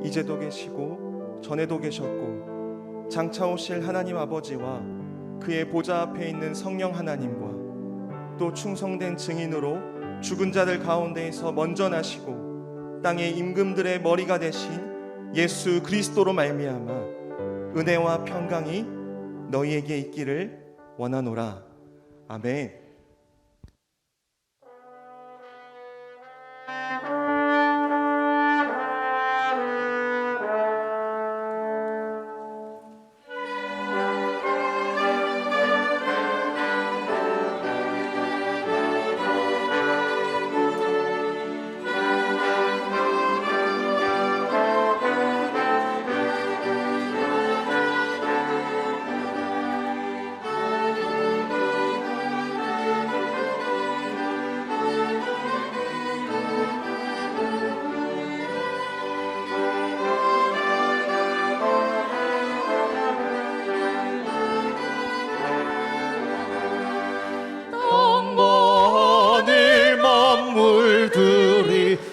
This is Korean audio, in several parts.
이제도 계시고 전에도 계셨고 장차 오실 하나님 아버지와 그의 보좌 앞에 있는 성령 하나님과 또 충성된 증인으로 죽은 자들 가운데에서 먼저 나시고 땅의 임금들의 머리가 되신 예수 그리스도로 말미암아 은혜와 평강이 너희에게 있기를 원하노라. 아멘.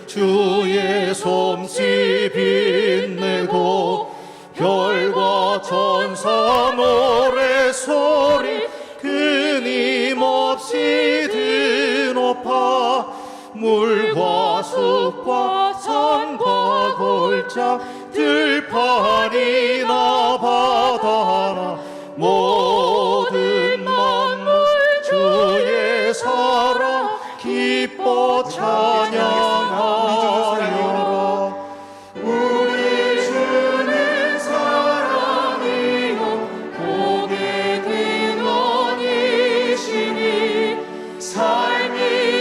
주의 솜씨 빛내고 별과 천사 노래소리 끊임없이 드높아 물과 숲과 산과 골짜 들판이나 바다나 모든 만물 주의 사랑 기뻐 찬양하여라. 우리 주는 사랑이요 복의 근원이시니 삶이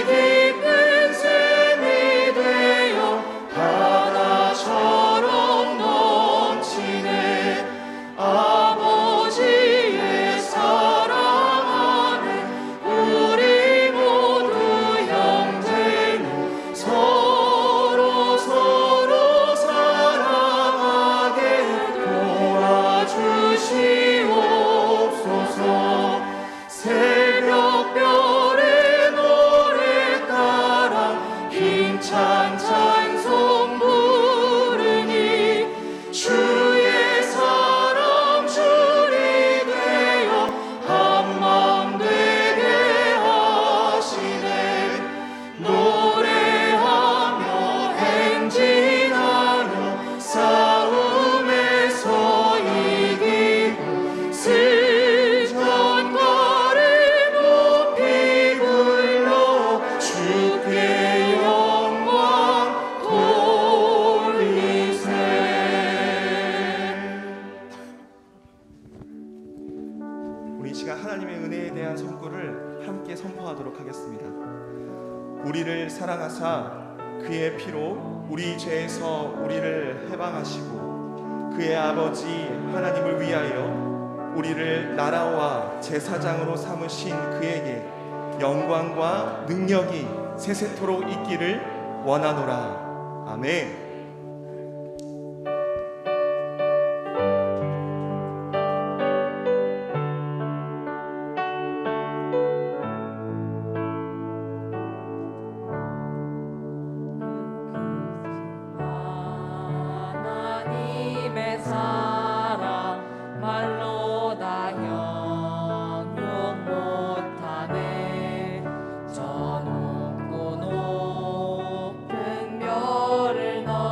깊은 샘이 되어 바다처럼 넘치네. 아버지의 사랑 안에 우리 모두 형제는 서로 사랑하게 도와주시옵소서. 새벽별의 노래 따라 힘찬 찬송 부르니 주의 사랑 줄이 되어 한마음 되게 하시네. 노래하며 행진하며 싸움에서 이기고 승전가를 높이 불러 주께 영광 돌리세. 우리 이 시간 하나님의 은혜에 대한 선구를 함께 선포하도록 하겠습니다. 우리를 사랑하사 그의 피로 우리 죄에서 우리를 해방하시고 그의 아버지 하나님을 위하여 우리를 나라와 제사장으로 삼으신 그에게 영광과 능력이 세세토록 있기를 원하노라. 아멘. 하나님의 사랑 말로 다 형용 못하네. 저 높고 높은 별을 넘어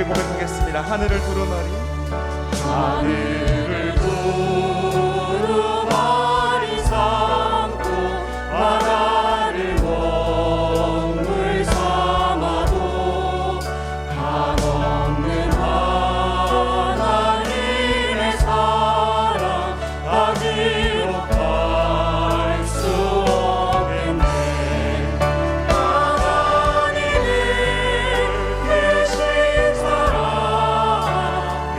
함께 고백하겠습니다. 하늘을 두루마리 하늘을 두루마리 삼고 바다를 원물 삼아도 한없는 하나님의 사랑 다 기록할 수 없겠네. 하나님은 크신 사랑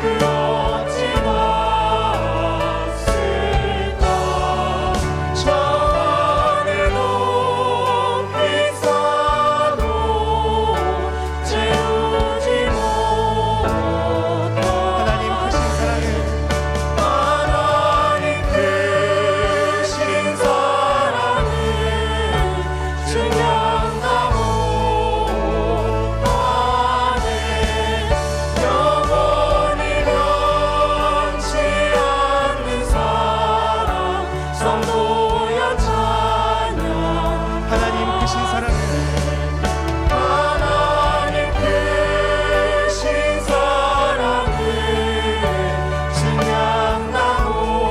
그 어찌 맞을까. 저 하늘 높이 쌓아도 채우지 못한 하나님 크신 사랑을 하나님 크신 사랑을 증명다 못하네. 영원히 변치 않는 사랑 성도여 찬양. 하나님 크신 사랑을 하나님 크신 사랑을 증명다 못하네.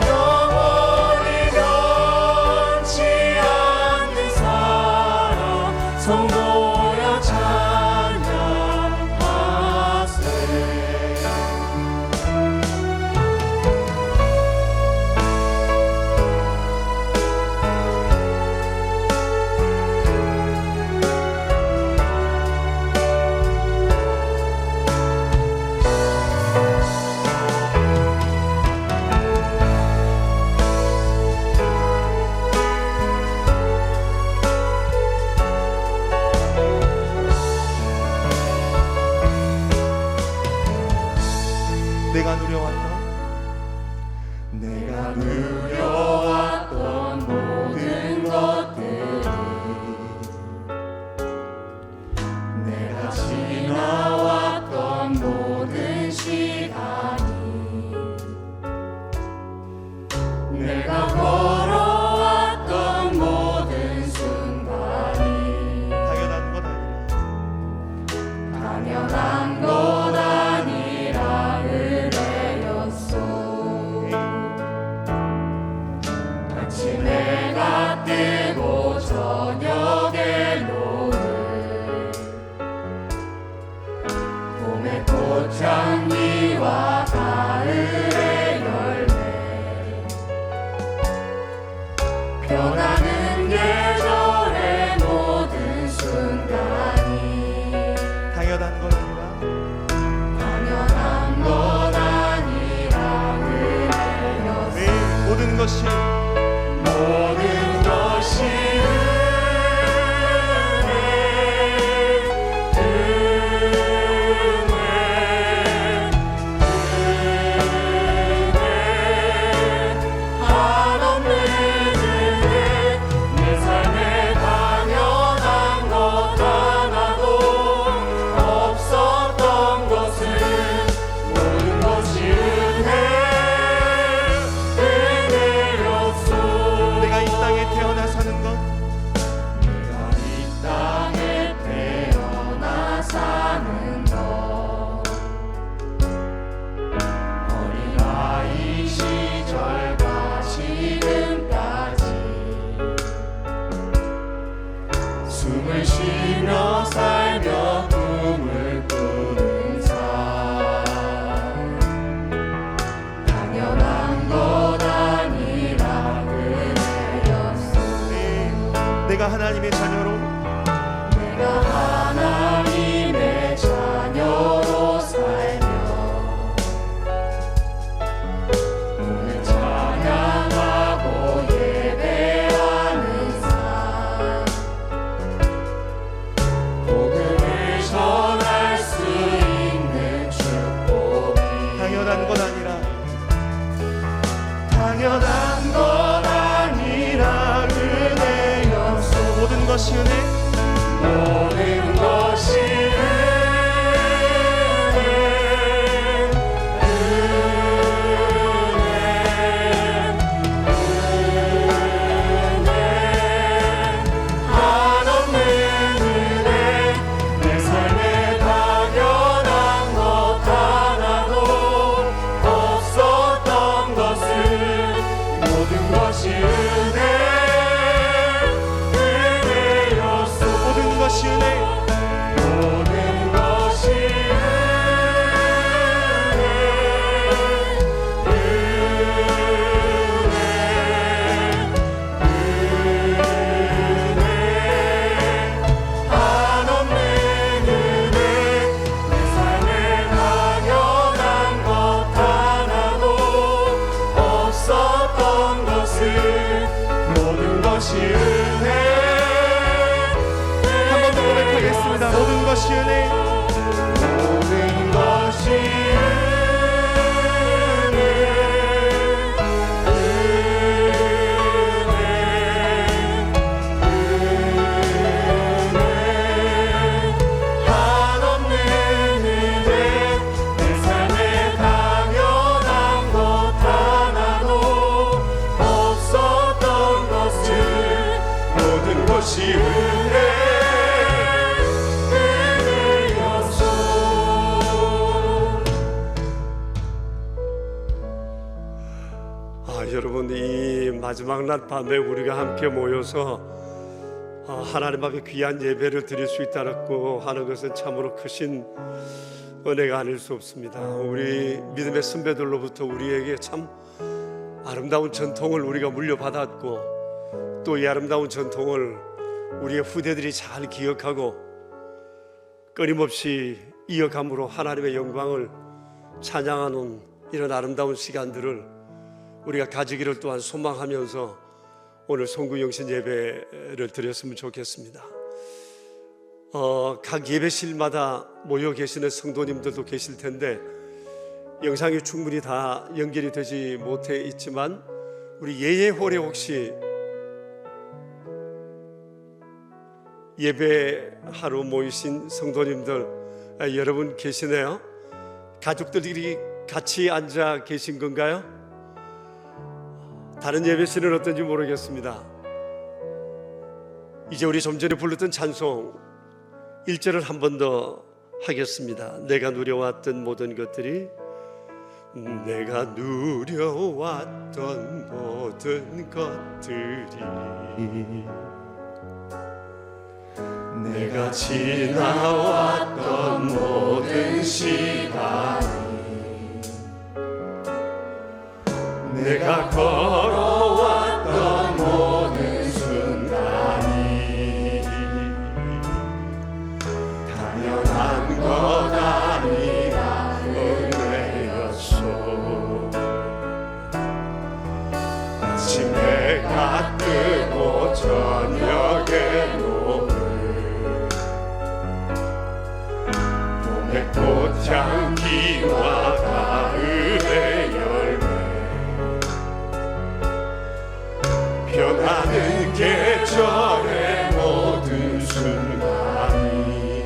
영원히 변치 않는 사랑 성도여 찬양하세. 내가 누려왔던 내가 누려왔던 모든 것들이 내가 지나왔던 모든 시간이 내가 걸어왔던 모든 순간이 당연한 것 아니라 당연한 것 아니라 은혜였소. 아침에가 뜨고 저녁에 노을 봄의 꽃향기와 가을의 열매 변하는 계절의 모든 순간이 당연한 것 아니라 당연한 것 아니라 은혜였소. 모든 것이 모든 것이 은혜 것이 은혜 한 번 더 고백하겠습니다. 모든 것이 은혜. 모든 것이 한없는 은혜 내 삶에 당연한 것 하나도 없었던 것을 모든 것이 은혜였소. 여러분, 이 마지막 날 밤에 우리가 함께 모여서 하나님 앞에 귀한 예배를 드릴 수 있다고 하는 것은 참으로 크신 은혜가 아닐 수 없습니다. 우리 믿음의 선배들로부터 우리에게 참 아름다운 전통을 우리가 물려받았고, 또 이 아름다운 전통을 우리의 후대들이 잘 기억하고 끊임없이 이어감으로 하나님의 영광을 찬양하는 이런 아름다운 시간들을 우리가 가지기를 또한 소망하면서 오늘 송구영신 예배를 드렸으면 좋겠습니다. 각 예배실마다 모여 계시는 성도님들도 계실 텐데 영상이 충분히 다 연결이 되지 못해 있지만 우리 예예홀에 혹시 예배하러 모이신 성도님들 여러분 계시네요. 가족들이 같이 앉아 계신 건가요? 다른 예배실은 어떤지 모르겠습니다. 이제 우리 좀 전에 불렀던 찬송 1절을 한 번 더 하겠습니다. 내가 누려왔던 모든 것들이, 내가 누려왔던 모든 것들이, 내가 지나왔던 모든 시간이, 내가 걸어왔던 모든 순간이 당연한 것 아니라 은혜였소. 아침 해가 뜨고 저녁에 노을, 봄의 꽃향기와 가을의 열매, 변하는 계절의 모든 순간이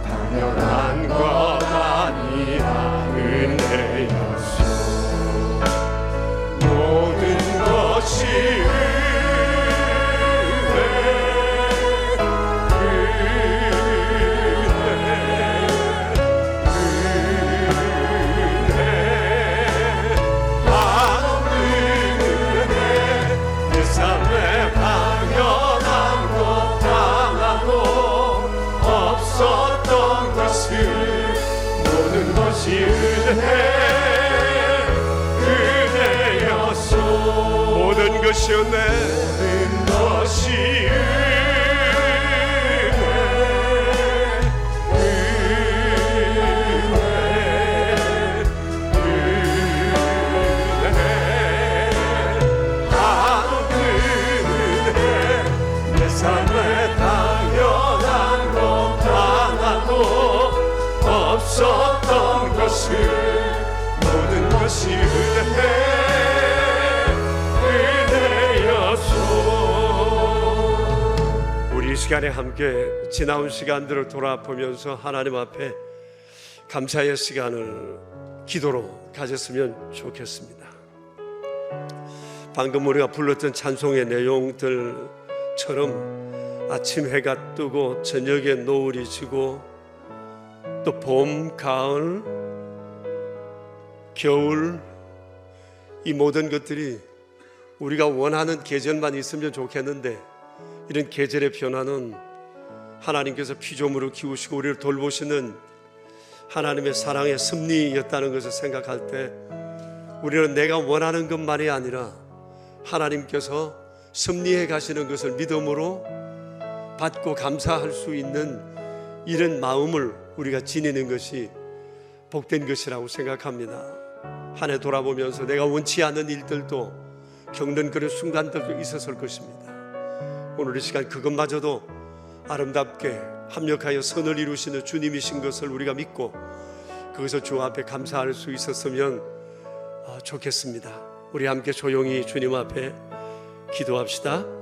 당연한 것 아니라 은혜였소. 모든 것이 모든 것이 은혜였소. 모든 것이 은혜, 모든 것이 내 삶에 당연한 것 하나도 없었던 것을 모든 것이 은혜였소. 우리 이 시간에 함께 지나온 시간들을 돌아보면서 하나님 앞에 감사의 시간을 기도로 가졌으면 좋겠습니다. 방금 우리가 불렀던 찬송의 내용들처럼 아침 해가 뜨고 저녁에 노을이 지고 또 봄, 가을, 겨울, 이 모든 것들이 우리가 원하는 계절만 있으면 좋겠는데 이런 계절의 변화는 하나님께서 피조물을 키우시고 우리를 돌보시는 하나님의 사랑의 섭리였다는 것을 생각할 때 우리는 내가 원하는 것만이 아니라 하나님께서 섭리해 가시는 것을 믿음으로 받고 감사할 수 있는 이런 마음을 우리가 지니는 것이 복된 것이라고 생각합니다. 한 해 돌아보면서 내가 원치 않는 일들도 겪는 그런 순간들도 있었을 것입니다. 오늘 이 시간 그것마저도 아름답게 합력하여 선을 이루시는 주님이신 것을 우리가 믿고 그것을 주 앞에 감사할 수 있었으면 좋겠습니다. 우리 함께 조용히 주님 앞에 기도합시다.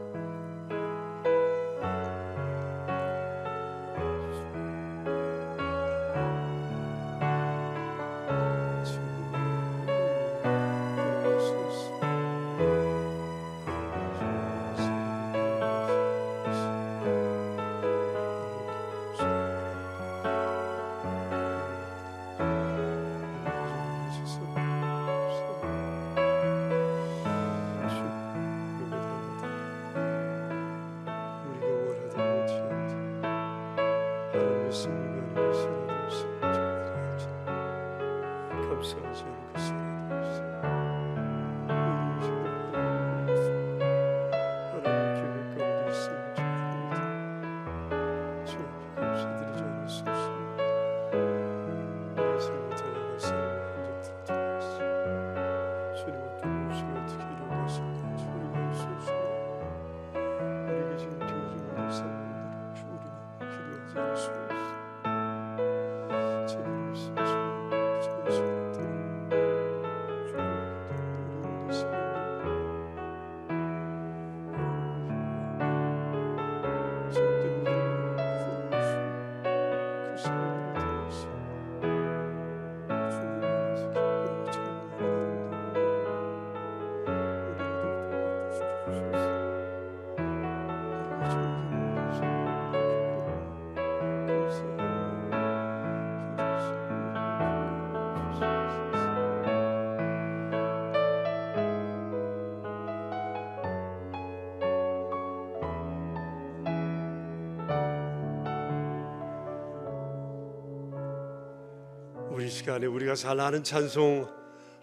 우리 시간에 우리가 잘 아는 찬송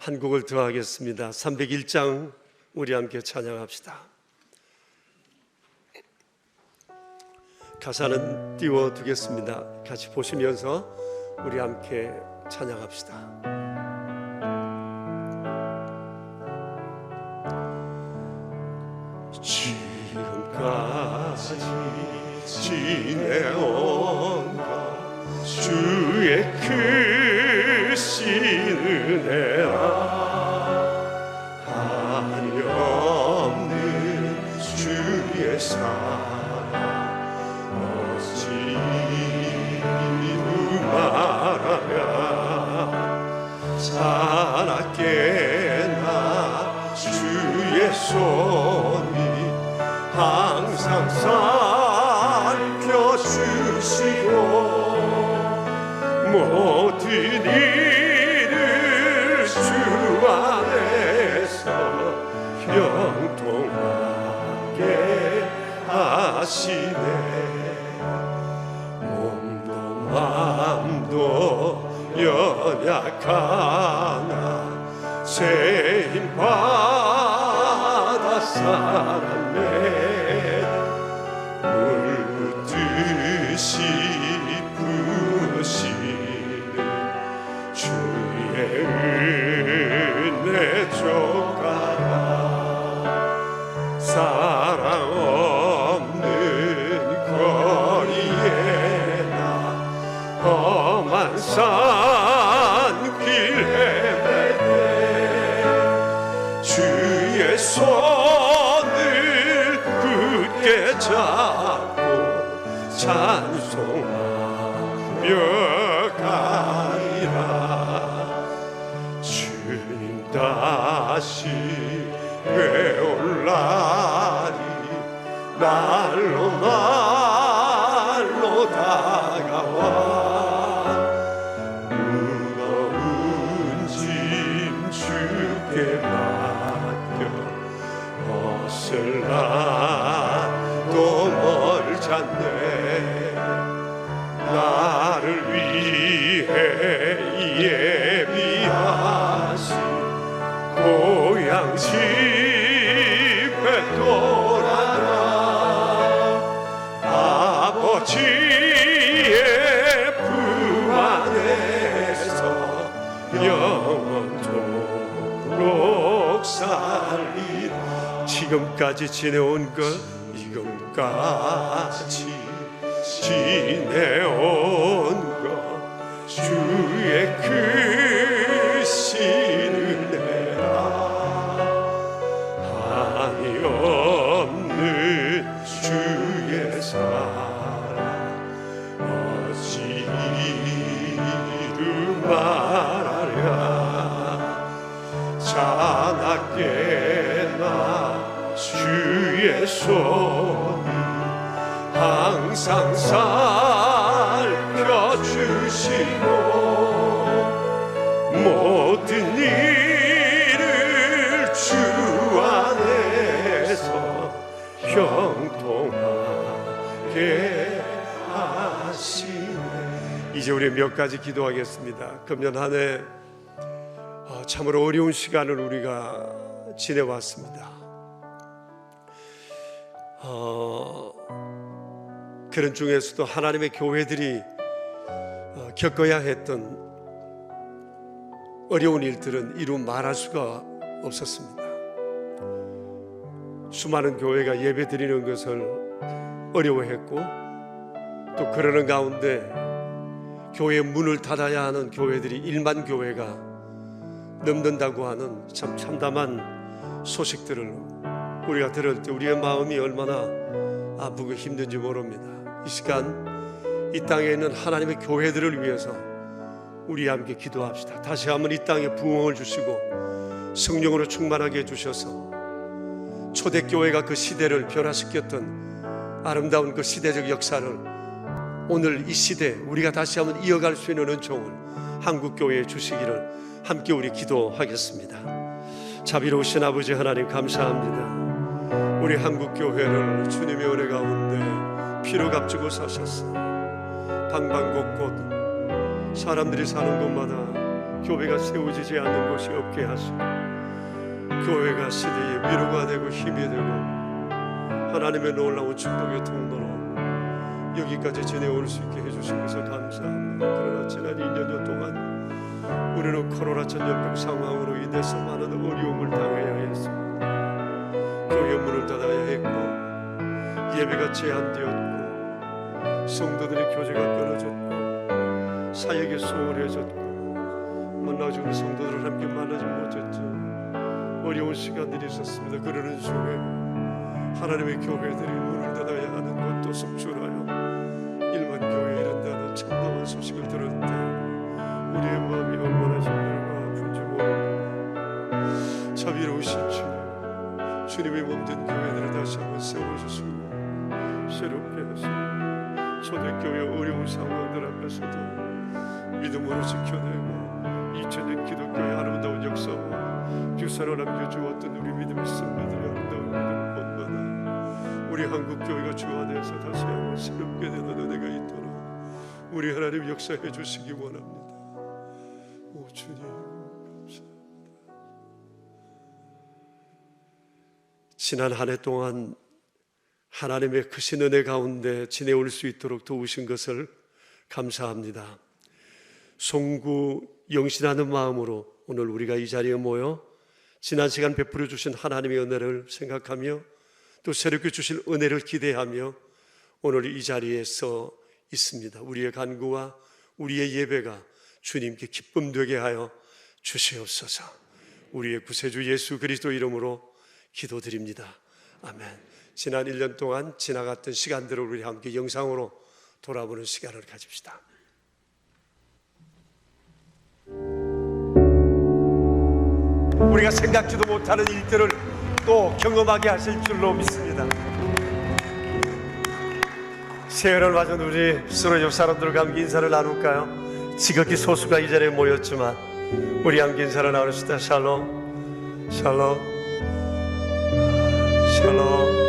한 곡을 더 하겠습니다. 301장 우리 함께 찬양합시다. 가사는 띄워두겠습니다. 같이 보시면서 우리 함께 찬양합시다. 지금까지 지내온 주의 크신 은혜라 한없는 주의 사랑 어찌 말하랴 자나깨나 주의 손이 항상 살펴주시고 모든 일을 주 안에서 형통하게 하시네 몸도 마음도 연약하나 죄인 받아 살았네 물붓듯이 주의 은혜 조가라 사랑 없는 거리에 나 험한 산길 헤매네 주의 손을 굳게 잡고 찬송하며 가리라 주님 다시 되올라리 날로 날로 다가와 무거운 짐 주께 맡겨 벗을 나도 멀잖네 나를 위해 예비하신 고향 집에 돌아가 아버지의 품 안에서 영원토록 살리라 지금까지 지내온 것 지금까지 지내온 것 주의 크신 은혜라 한이 없는 주의 사랑 어찌 이루 말하랴 자나깨나 주의 손이 항상 살펴주시고 모든 일을 주 안에서 형통하게 하시네. 이제 우리 몇 가지 기도하겠습니다. 금년 한 해 참으로 어려운 시간을 우리가 지내왔습니다. 그런 중에서도 하나님의 교회들이 겪어야 했던 어려운 일들은 이루 말할 수가 없었습니다. 수많은 교회가 예배 드리는 것을 어려워했고 또 그러는 가운데 교회의 문을 닫아야 하는 교회들이 1만 교회가 넘는다고 하는 참 참담한 소식들을 우리가 들을 때 우리의 마음이 얼마나 아프고 힘든지 모릅니다. 이 시간 이 땅에 있는 하나님의 교회들을 위해서 우리 함께 기도합시다. 다시 한번 이 땅에 부흥을 주시고 성령으로 충만하게 해주셔서 초대교회가 그 시대를 변화시켰던 아름다운 그 시대적 역사를 오늘 이 시대 우리가 다시 한번 이어갈 수 있는 은총을 한국교회에 주시기를 함께 우리 기도하겠습니다. 자비로우신 아버지 하나님 감사합니다. 우리 한국교회를 주님의 은혜 가운데 피로 값주고 사셨어. 방방곡곡 사람들이 사는 곳마다 교회가 세워지지 않는 곳이 없게 하시고 교회가 시대의 위로가 되고 힘이 되고 하나님의 놀라운 축복의 통로로 여기까지 지내올 수 있게 해주신 것을 감사합니다. 그러나 지난 2년여 동안 우리는 코로나 전염병 상황으로 인해서 많은 어려움을 당해야 했습니다. 교회 문을 닫아야 했고 예배가 제한되었고 성도들의 교제가 끊어졌고 사역이 소홀해졌고 만나주는 성도들을 함께 만나지 못했죠. 어려운 시간들이 있었습니다. 그러는 중에 하나님의 교회들이 문을 닫아야 하는 것도 속출하여 1만 교회에 이른다는 참담한 소식을 들을 때 우리의 마음이 얼마나 힘들고 아픈지 모릅니다. 자비로우신 주님, 주님의 몸된 교회들을 다시 한번 세워주시고 새롭게 하시고 초대교회 어려운 상황들 앞에서도 믿음으로 지켜내고 2000년 기독교의 아름다운 역사와 유산을 남겨주었던 우리 믿음의 선배들의 아름다운 믿음을 본받아 우리 한국교회가 주 안에서 다시 한번 새롭게 되는 은혜가 있도록 우리 하나님 역사해 주시기 원합니다. 오 주님 감사합니다. 지난 한 해 동안 하나님의 크신 은혜 가운데 지내올 수 있도록 도우신 것을 감사합니다. 송구 영신하는 마음으로 오늘 우리가 이 자리에 모여 지난 시간 베풀어 주신 하나님의 은혜를 생각하며 또 새롭게 주실 은혜를 기대하며 오늘 이 자리에 서 있습니다. 우리의 간구와 우리의 예배가 주님께 기쁨 되게 하여 주시옵소서. 우리의 구세주 예수 그리스도 이름으로 기도드립니다. 아멘. 지난 1년 동안 지나갔던 시간들을 우리 함께 영상으로 돌아보는 시간을 가집시다. 우리가 생각지도 못하는 일들을 또 경험하게 하실 줄로 믿습니다. 새해를 맞은 우리 서로 옆 사람들과 함께 인사를 나눌까요? 지극히 소수가 이 자리에 모였지만 우리 함께 인사를 나눕시다. 샬롬 샬롬 샬롬.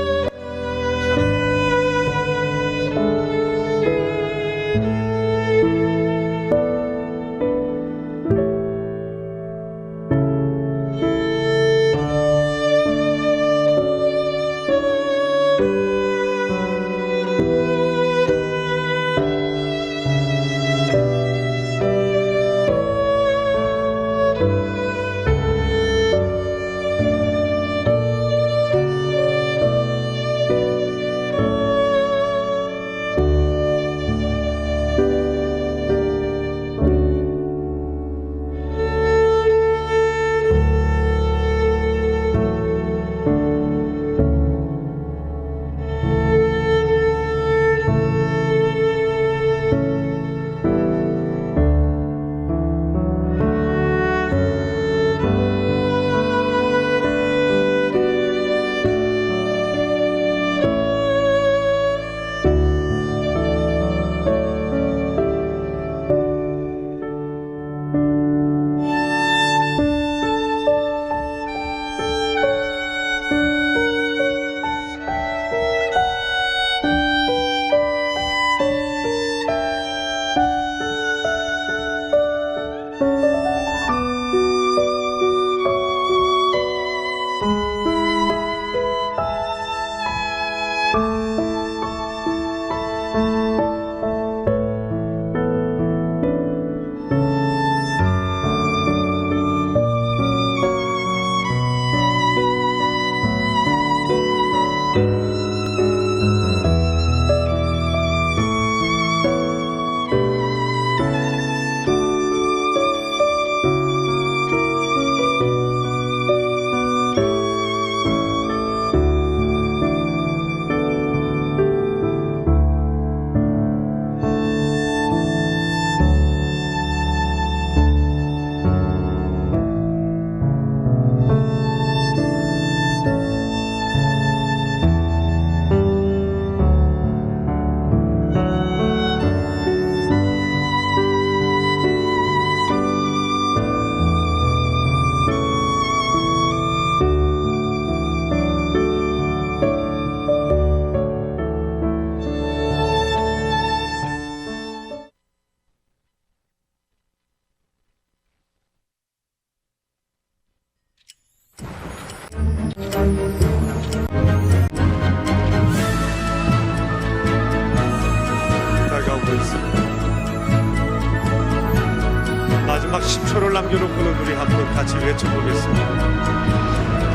서로를 남겨놓고는 우리 한번 같이 외쳐보겠습니다.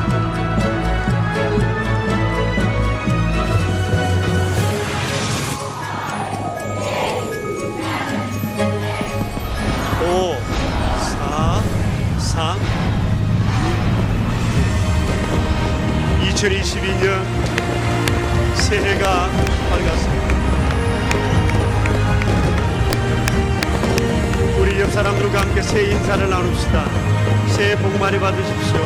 오, 4, 3, 2, 2022년 새해가 밝았습니다. 우리 옆 사람들과 함께 새해 인사를 나눕시다. 새해 복 많이 받으십시오.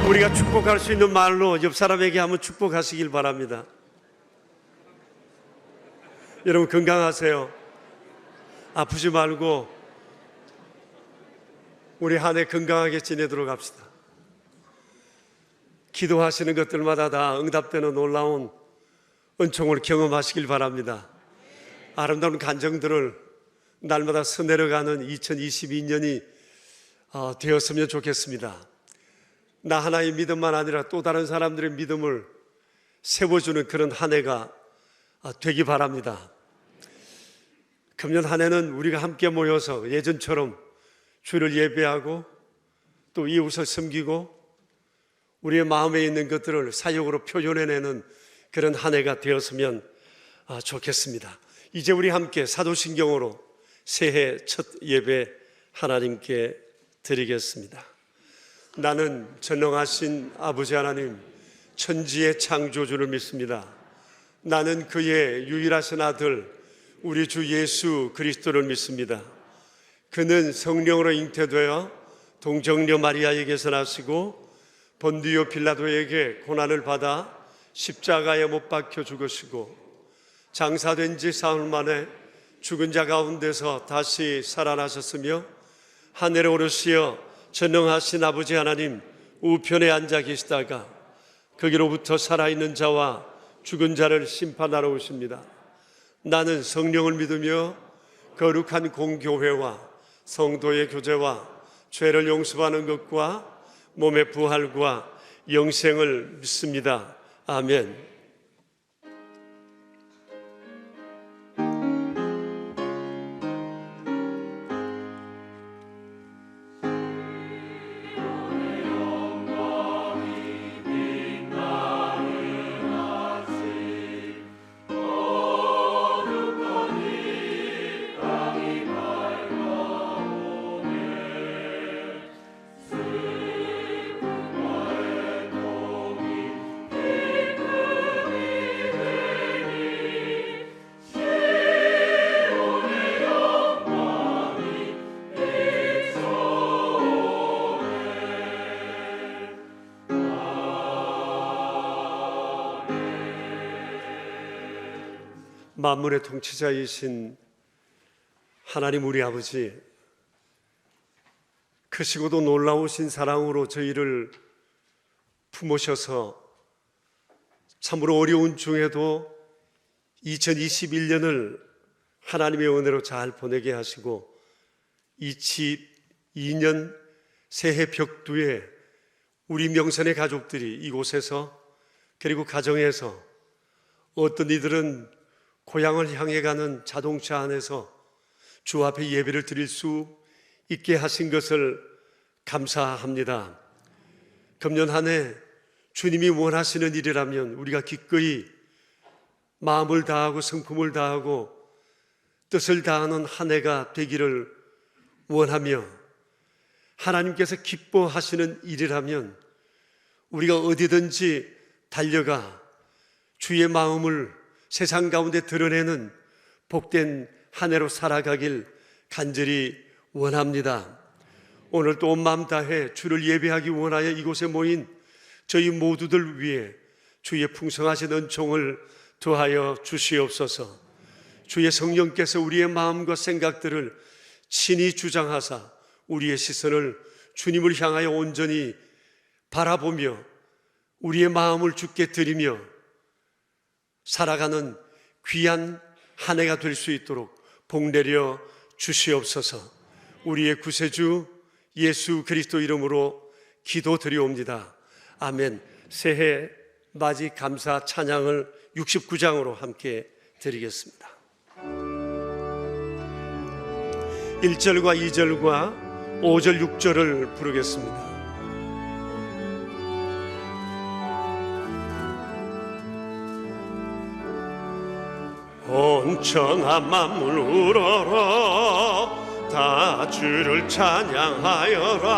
우리가 축복할 수 있는 말로 옆 사람에게 한번 축복하시길 바랍니다. 여러분 건강하세요. 아프지 말고 우리 한 해 건강하게 지내도록 합시다. 기도하시는 것들마다 다 응답되는 놀라운 은총을 경험하시길 바랍니다. 아름다운 간정들을 날마다 서내려가는 2022년이 되었으면 좋겠습니다. 나 하나의 믿음만 아니라 또 다른 사람들의 믿음을 세워주는 그런 한 해가 되기 바랍니다. 금년 한 해는 우리가 함께 모여서 예전처럼 주를 예배하고 또 이웃을 섬기고 우리의 마음에 있는 것들을 사역으로 표현해내는 그런 한 해가 되었으면 좋겠습니다. 이제 우리 함께 사도신경으로 새해 첫 예배 하나님께 드리겠습니다. 나는 전능하신 아버지 하나님 천지의 창조주를 믿습니다. 나는 그의 유일하신 아들 우리 주 예수 그리스도를 믿습니다. 그는 성령으로 잉태되어 동정녀 마리아에게서 나시고 본디오 빌라도에게 고난을 받아 십자가에 못 박혀 죽으시고 장사된 지 사흘 만에 죽은 자 가운데서 다시 살아나셨으며 하늘에 오르시어 전능하신 아버지 하나님 우편에 앉아 계시다가 거기로부터 살아있는 자와 죽은 자를 심판하러 오십니다. 나는 성령을 믿으며 거룩한 공교회와 성도의 교제와 죄를 용서하는 것과 몸의 부활과 영생을 믿습니다. 아멘. 만물의 통치자이신 하나님 우리 아버지, 크시고도 놀라우신 사랑으로 저희를 품으셔서 참으로 어려운 중에도 2021년을 하나님의 은혜로 잘 보내게 하시고 22년 새해 벽두에 우리 명선의 가족들이 이곳에서 그리고 가정에서 어떤 이들은 고향을 향해 가는 자동차 안에서 주 앞에 예배를 드릴 수 있게 하신 것을 감사합니다. 금년 한 해 주님이 원하시는 일이라면 우리가 기꺼이 마음을 다하고 성품을 다하고 뜻을 다하는 한 해가 되기를 원하며 하나님께서 기뻐하시는 일이라면 우리가 어디든지 달려가 주의 마음을 세상 가운데 드러내는 복된 한 해로 살아가길 간절히 원합니다. 오늘 또 온 마음 다해 주를 예배하기 원하여 이곳에 모인 저희 모두들 위해 주의 풍성하신 은총을 더하여 주시옵소서. 주의 성령께서 우리의 마음과 생각들을 친히 주장하사 우리의 시선을 주님을 향하여 온전히 바라보며 우리의 마음을 주께 드리며 살아가는 귀한 한 해가 될 수 있도록 복내려 주시옵소서. 우리의 구세주 예수 그리스도 이름으로 기도드리옵니다. 아멘. 새해 맞이 감사 찬양을 69장으로 함께 드리겠습니다. 1절과 2절과 5절 6절을 부르겠습니다. 온 천하 만물 울어라 다 주를 찬양하여라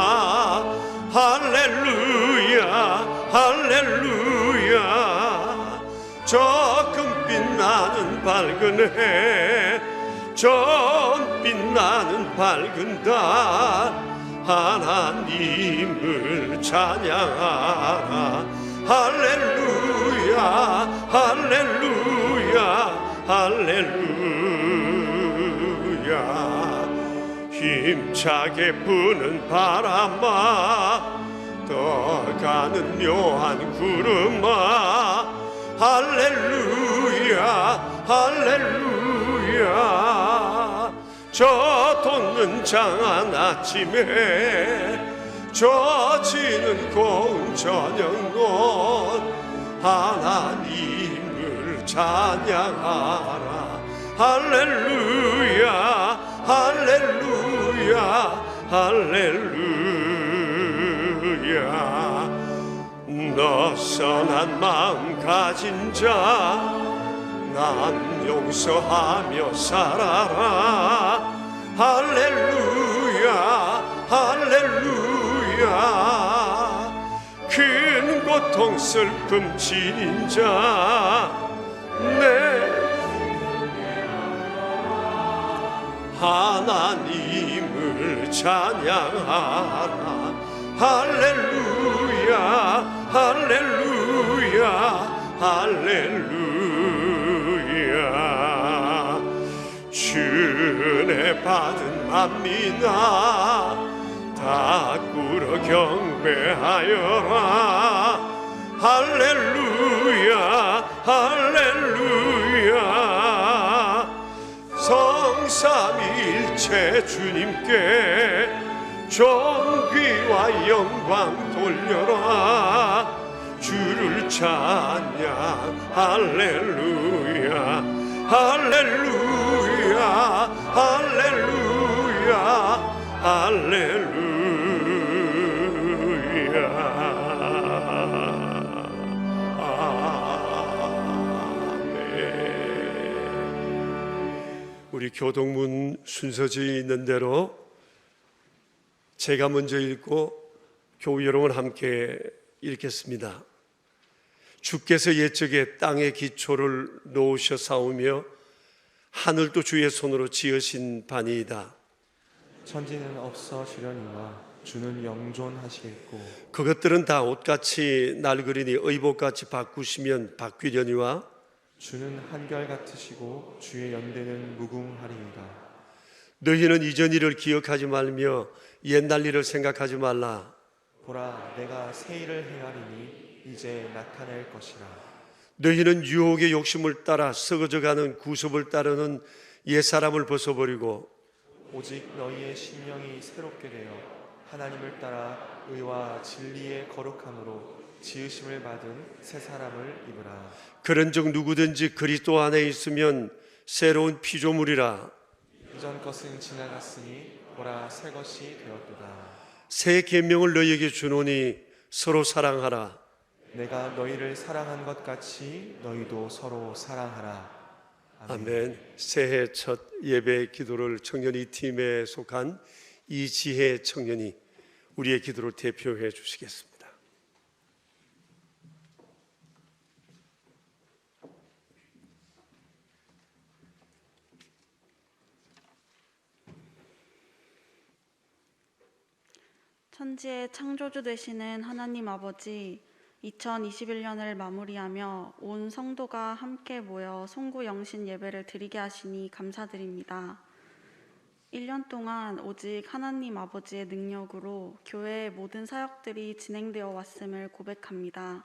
할렐루야 할렐루야 저 금빛 나는 밝은 해 전빛 나는 밝은 달 하나님을 찬양하라 할렐루야 할렐루야 할렐루야 힘차게 부는 바람아 떠가는 묘한 구름아 할렐루야 할렐루야 저 돋는 장한 아침에 젖지는 고운 저녁꽃 하나님을 찬양하라 할렐루야 할렐루야 할렐루야 너 선한 마음 가진 자 난 용서하며 살아라 할렐루야 할렐루야 큰 고통 슬픔 지닌 자내 하나님을 찬양하라 할렐루야 할렐루야 할렐루야 주은혜 받은 만민아 다 꿇어 경배하여라 할렐루야 할렐루야 성삼일체 주님께 존귀와 영광 돌려라 주를 찬양 할렐루야 할렐루야 할렐루야 할렐루야 우리 교동문 순서지에 있는 대로 제가 먼저 읽고 교우 여러분 함께 읽겠습니다. 주께서 옛적에 땅의 기초를 놓으셔 사오며 하늘도 주의 손으로 지으신 바니이다. 천지는 없어지려니와 주는 영존하시겠고 그것들은 다 옷같이 낡으리니 의복같이 바꾸시면 바뀌려니와 주는 한결같으시고 주의 연대는 무궁하리이다. 너희는 이전 일을 기억하지 말며 옛날 일을 생각하지 말라. 보라 내가 새 일을 행하리니 이제 나타낼 것이라. 너희는 유혹의 욕심을 따라 썩어져가는 구습을 따르는 옛사람을 벗어버리고 오직 너희의 심령이 새롭게 되어 하나님을 따라 의와 진리의 거룩함으로 지으심을 받은 새 사람을 입으라. 그런즉 누구든지 그리스도 안에 있으면 새로운 피조물이라. 이전 것은 지나갔으니 보라 새 것이 되었도다. 새 계명을 너희에게 주노니 서로 사랑하라. 내가 너희를 사랑한 것 같이 너희도 서로 사랑하라. 아멘. 새해 첫 예배 기도를 청년이 팀에 속한 이지혜 청년이 우리의 기도를 대표해 주시겠습니다. 천지의 창조주 되시는 하나님 아버지, 2021년을 마무리하며 온 성도가 함께 모여 송구 영신 예배를 드리게 하시니 감사드립니다. 1년 동안 오직 하나님 아버지의 능력으로 교회의 모든 사역들이 진행되어 왔음을 고백합니다.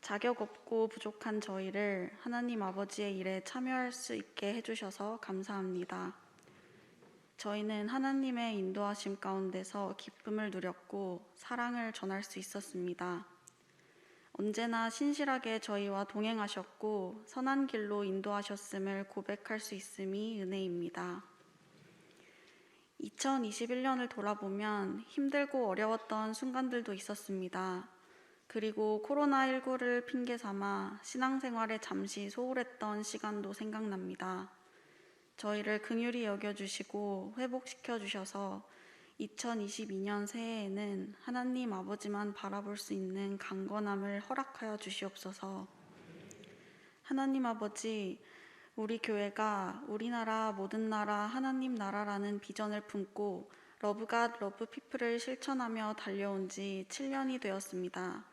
자격 없고 부족한 저희를 하나님 아버지의 일에 참여할 수 있게 해주셔서 감사합니다. 저희는 하나님의 인도하심 가운데서 기쁨을 누렸고 사랑을 전할 수 있었습니다. 언제나 신실하게 저희와 동행하셨고 선한 길로 인도하셨음을 고백할 수 있음이 은혜입니다. 2021년을 돌아보면 힘들고 어려웠던 순간들도 있었습니다. 그리고 코로나19를 핑계 삼아 신앙생활에 잠시 소홀했던 시간도 생각납니다. 저희를 긍휼히 여겨주시고 회복시켜 주셔서 2022년 새해에는 하나님 아버지만 바라볼 수 있는 강건함을 허락하여 주시옵소서. 하나님 아버지, 우리 교회가 우리나라 모든 나라 하나님 나라라는 비전을 품고 러브갓 러브피플을 실천하며 달려온 지 7년이 되었습니다.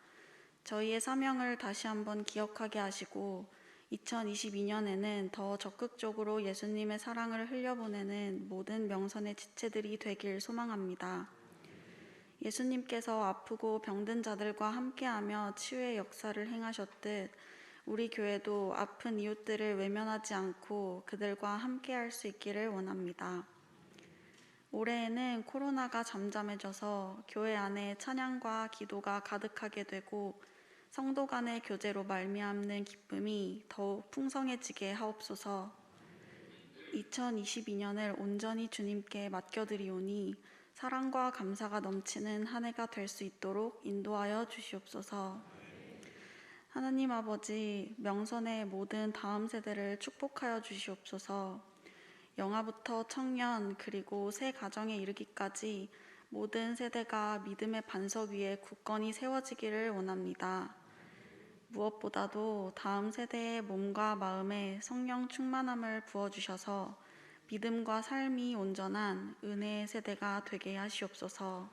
저희의 사명을 다시 한번 기억하게 하시고 2022년에는 더 적극적으로 예수님의 사랑을 흘려보내는 모든 명선의 지체들이 되길 소망합니다. 예수님께서 아프고 병든 자들과 함께하며 치유의 역사를 행하셨듯 우리 교회도 아픈 이웃들을 외면하지 않고 그들과 함께할 수 있기를 원합니다. 올해에는 코로나가 잠잠해져서 교회 안에 찬양과 기도가 가득하게 되고 성도 간의 교제로 말미암는 기쁨이 더욱 풍성해지게 하옵소서. 2022년을 온전히 주님께 맡겨드리오니 사랑과 감사가 넘치는 한 해가 될 수 있도록 인도하여 주시옵소서. 하나님 아버지, 명선의 모든 다음 세대를 축복하여 주시옵소서. 영아부터 청년 그리고 새 가정에 이르기까지 모든 세대가 믿음의 반석 위에 굳건히 세워지기를 원합니다. 무엇보다도 다음 세대의 몸과 마음에 성령 충만함을 부어주셔서 믿음과 삶이 온전한 은혜의 세대가 되게 하시옵소서.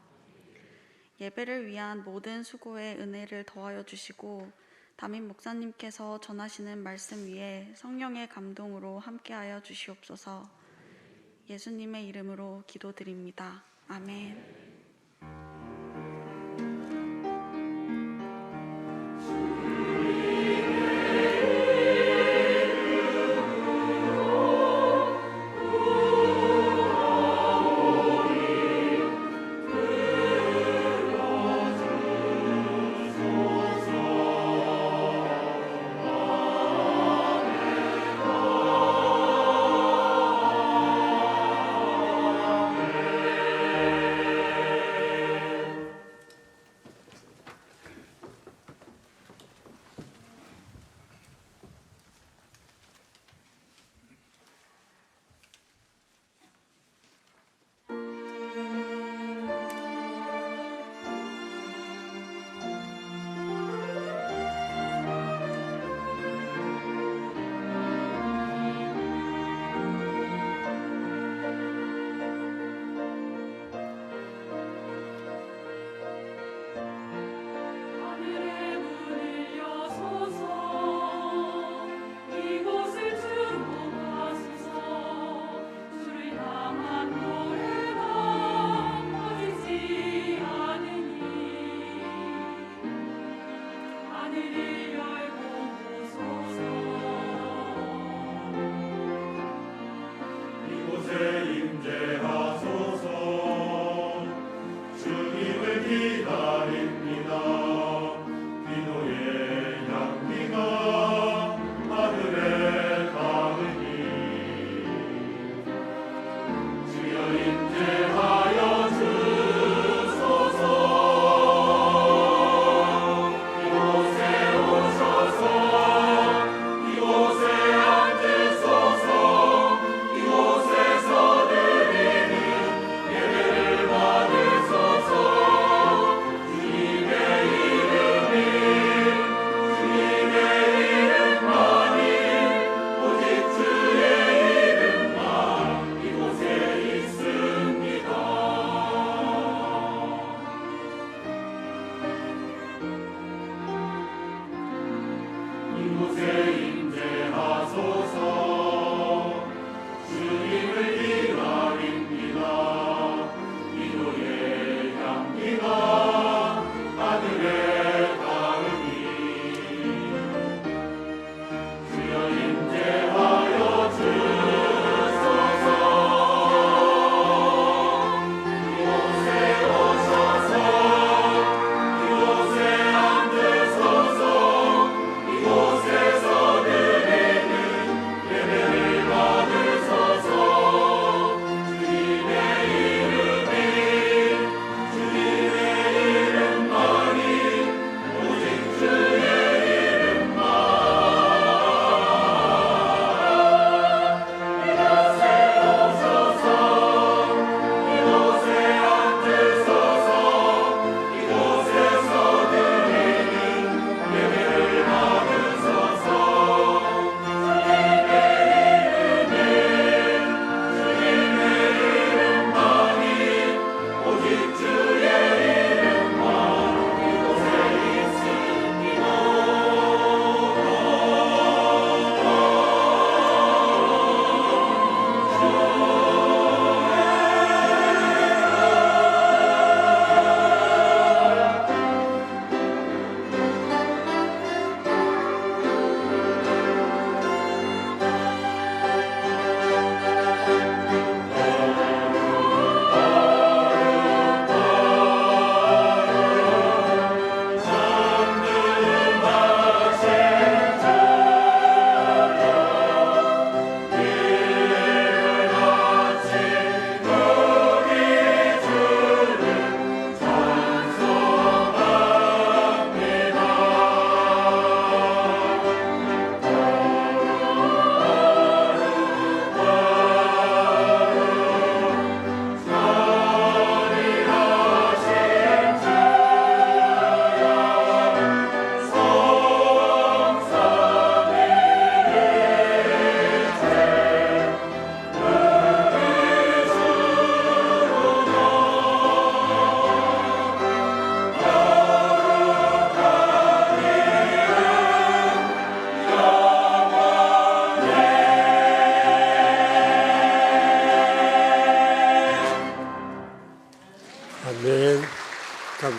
예배를 위한 모든 수고에 은혜를 더하여 주시고 담임 목사님께서 전하시는 말씀 위에 성령의 감동으로 함께하여 주시옵소서. 예수님의 이름으로 기도드립니다. 아멘.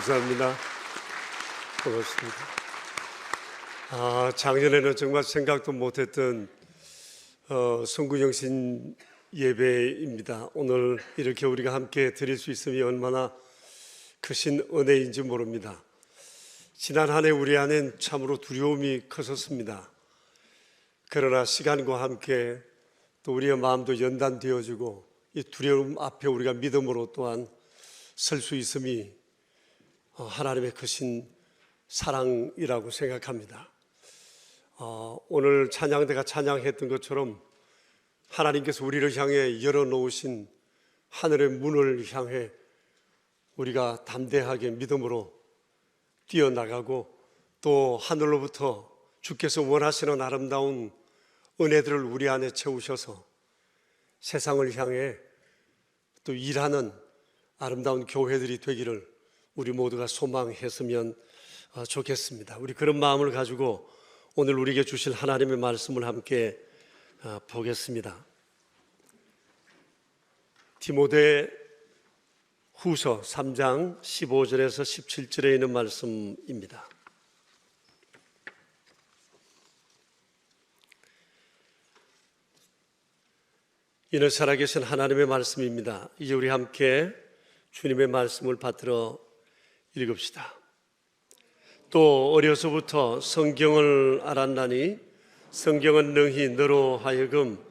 감사합니다. 고맙습니다. 작년에는 정말 생각도 못했던 성구영신 예배입니다. 오늘 이렇게 우리가 함께 드릴 수 있음이 얼마나 크신 은혜인지 모릅니다. 지난 한 해 우리 안엔 참으로 두려움이 컸었습니다. 그러나 시간과 함께 또 우리의 마음도 연단되어지고 이 두려움 앞에 우리가 믿음으로 또한 설 수 있음이 하나님의 크신 사랑이라고 생각합니다. 오늘 찬양대가 찬양했던 것처럼 하나님께서 우리를 향해 열어놓으신 하늘의 문을 향해 우리가 담대하게 믿음으로 뛰어나가고 또 하늘로부터 주께서 원하시는 아름다운 은혜들을 우리 안에 채우셔서 세상을 향해 또 일하는 아름다운 교회들이 되기를 우리 모두가 소망했으면 좋겠습니다. 우리 그런 마음을 가지고 오늘 우리에게 주실 하나님의 말씀을 함께 보겠습니다. 디모데 후서 3장 15절에서 17절에 있는 말씀입니다. 이는 살아계신 하나님의 말씀입니다. 이제 우리 함께 주님의 말씀을 받들어 읽읍시다. 또 어려서부터 성경을 알았나니 성경은 능히 너로 하여금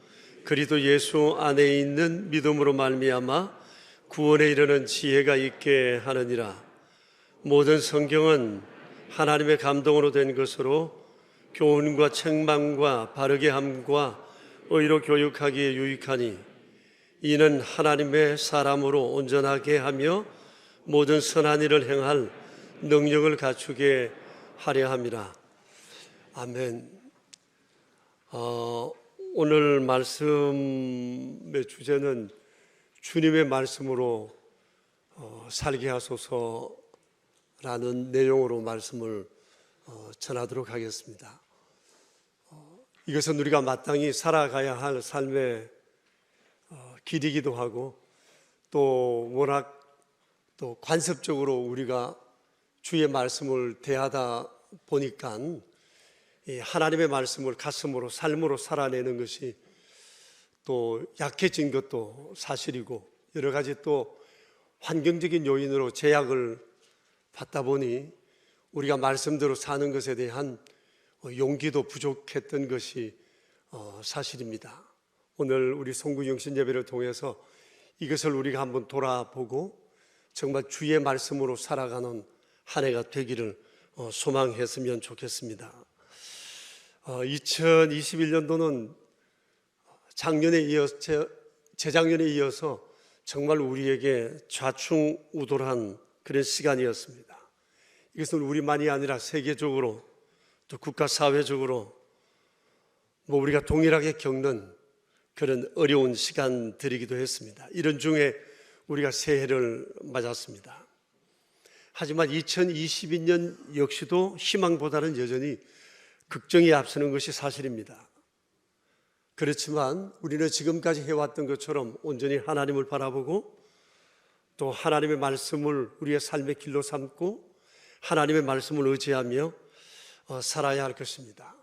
그리스도 예수 안에 있는 믿음으로 말미암아 구원에 이르는 지혜가 있게 하느니라. 모든 성경은 하나님의 감동으로 된 것으로 교훈과 책망과 바르게 함과 의로 교육하기에 유익하니 이는 하나님의 사람으로 온전하게 하며 모든 선한 일을 행할 능력을 갖추게 하려 함이라. 아멘. 오늘 말씀의 주제는 주님의 말씀으로 살게 하소서라는 내용으로 말씀을 전하도록 하겠습니다. 이것은 우리가 마땅히 살아가야 할 삶의 길이기도 하고 또 워낙 또 관습적으로 우리가 주의 말씀을 대하다 보니까 이 하나님의 말씀을 가슴으로 삶으로 살아내는 것이 또 약해진 것도 사실이고 여러 가지 또 환경적인 요인으로 제약을 받다 보니 우리가 말씀대로 사는 것에 대한 용기도 부족했던 것이 사실입니다. 오늘 우리 송구영신 예배를 통해서 이것을 우리가 한번 돌아보고 정말 주의 말씀으로 살아가는 한 해가 되기를 소망했으면 좋겠습니다. 2021년도는 작년에 이어서 재작년에 이어서 정말 우리에게 좌충우돌한 그런 시간이었습니다. 이것은 우리만이 아니라 세계적으로 또 국가 사회적으로 우리가 동일하게 겪는 그런 어려운 시간들이기도 했습니다. 이런 중에 우리가 새해를 맞았습니다. 하지만 2022년 역시도 희망보다는 여전히 걱정이 앞서는 것이 사실입니다. 그렇지만 우리는 지금까지 해왔던 것처럼 온전히 하나님을 바라보고 또 하나님의 말씀을 우리의 삶의 길로 삼고 하나님의 말씀을 의지하며 살아야 할 것입니다.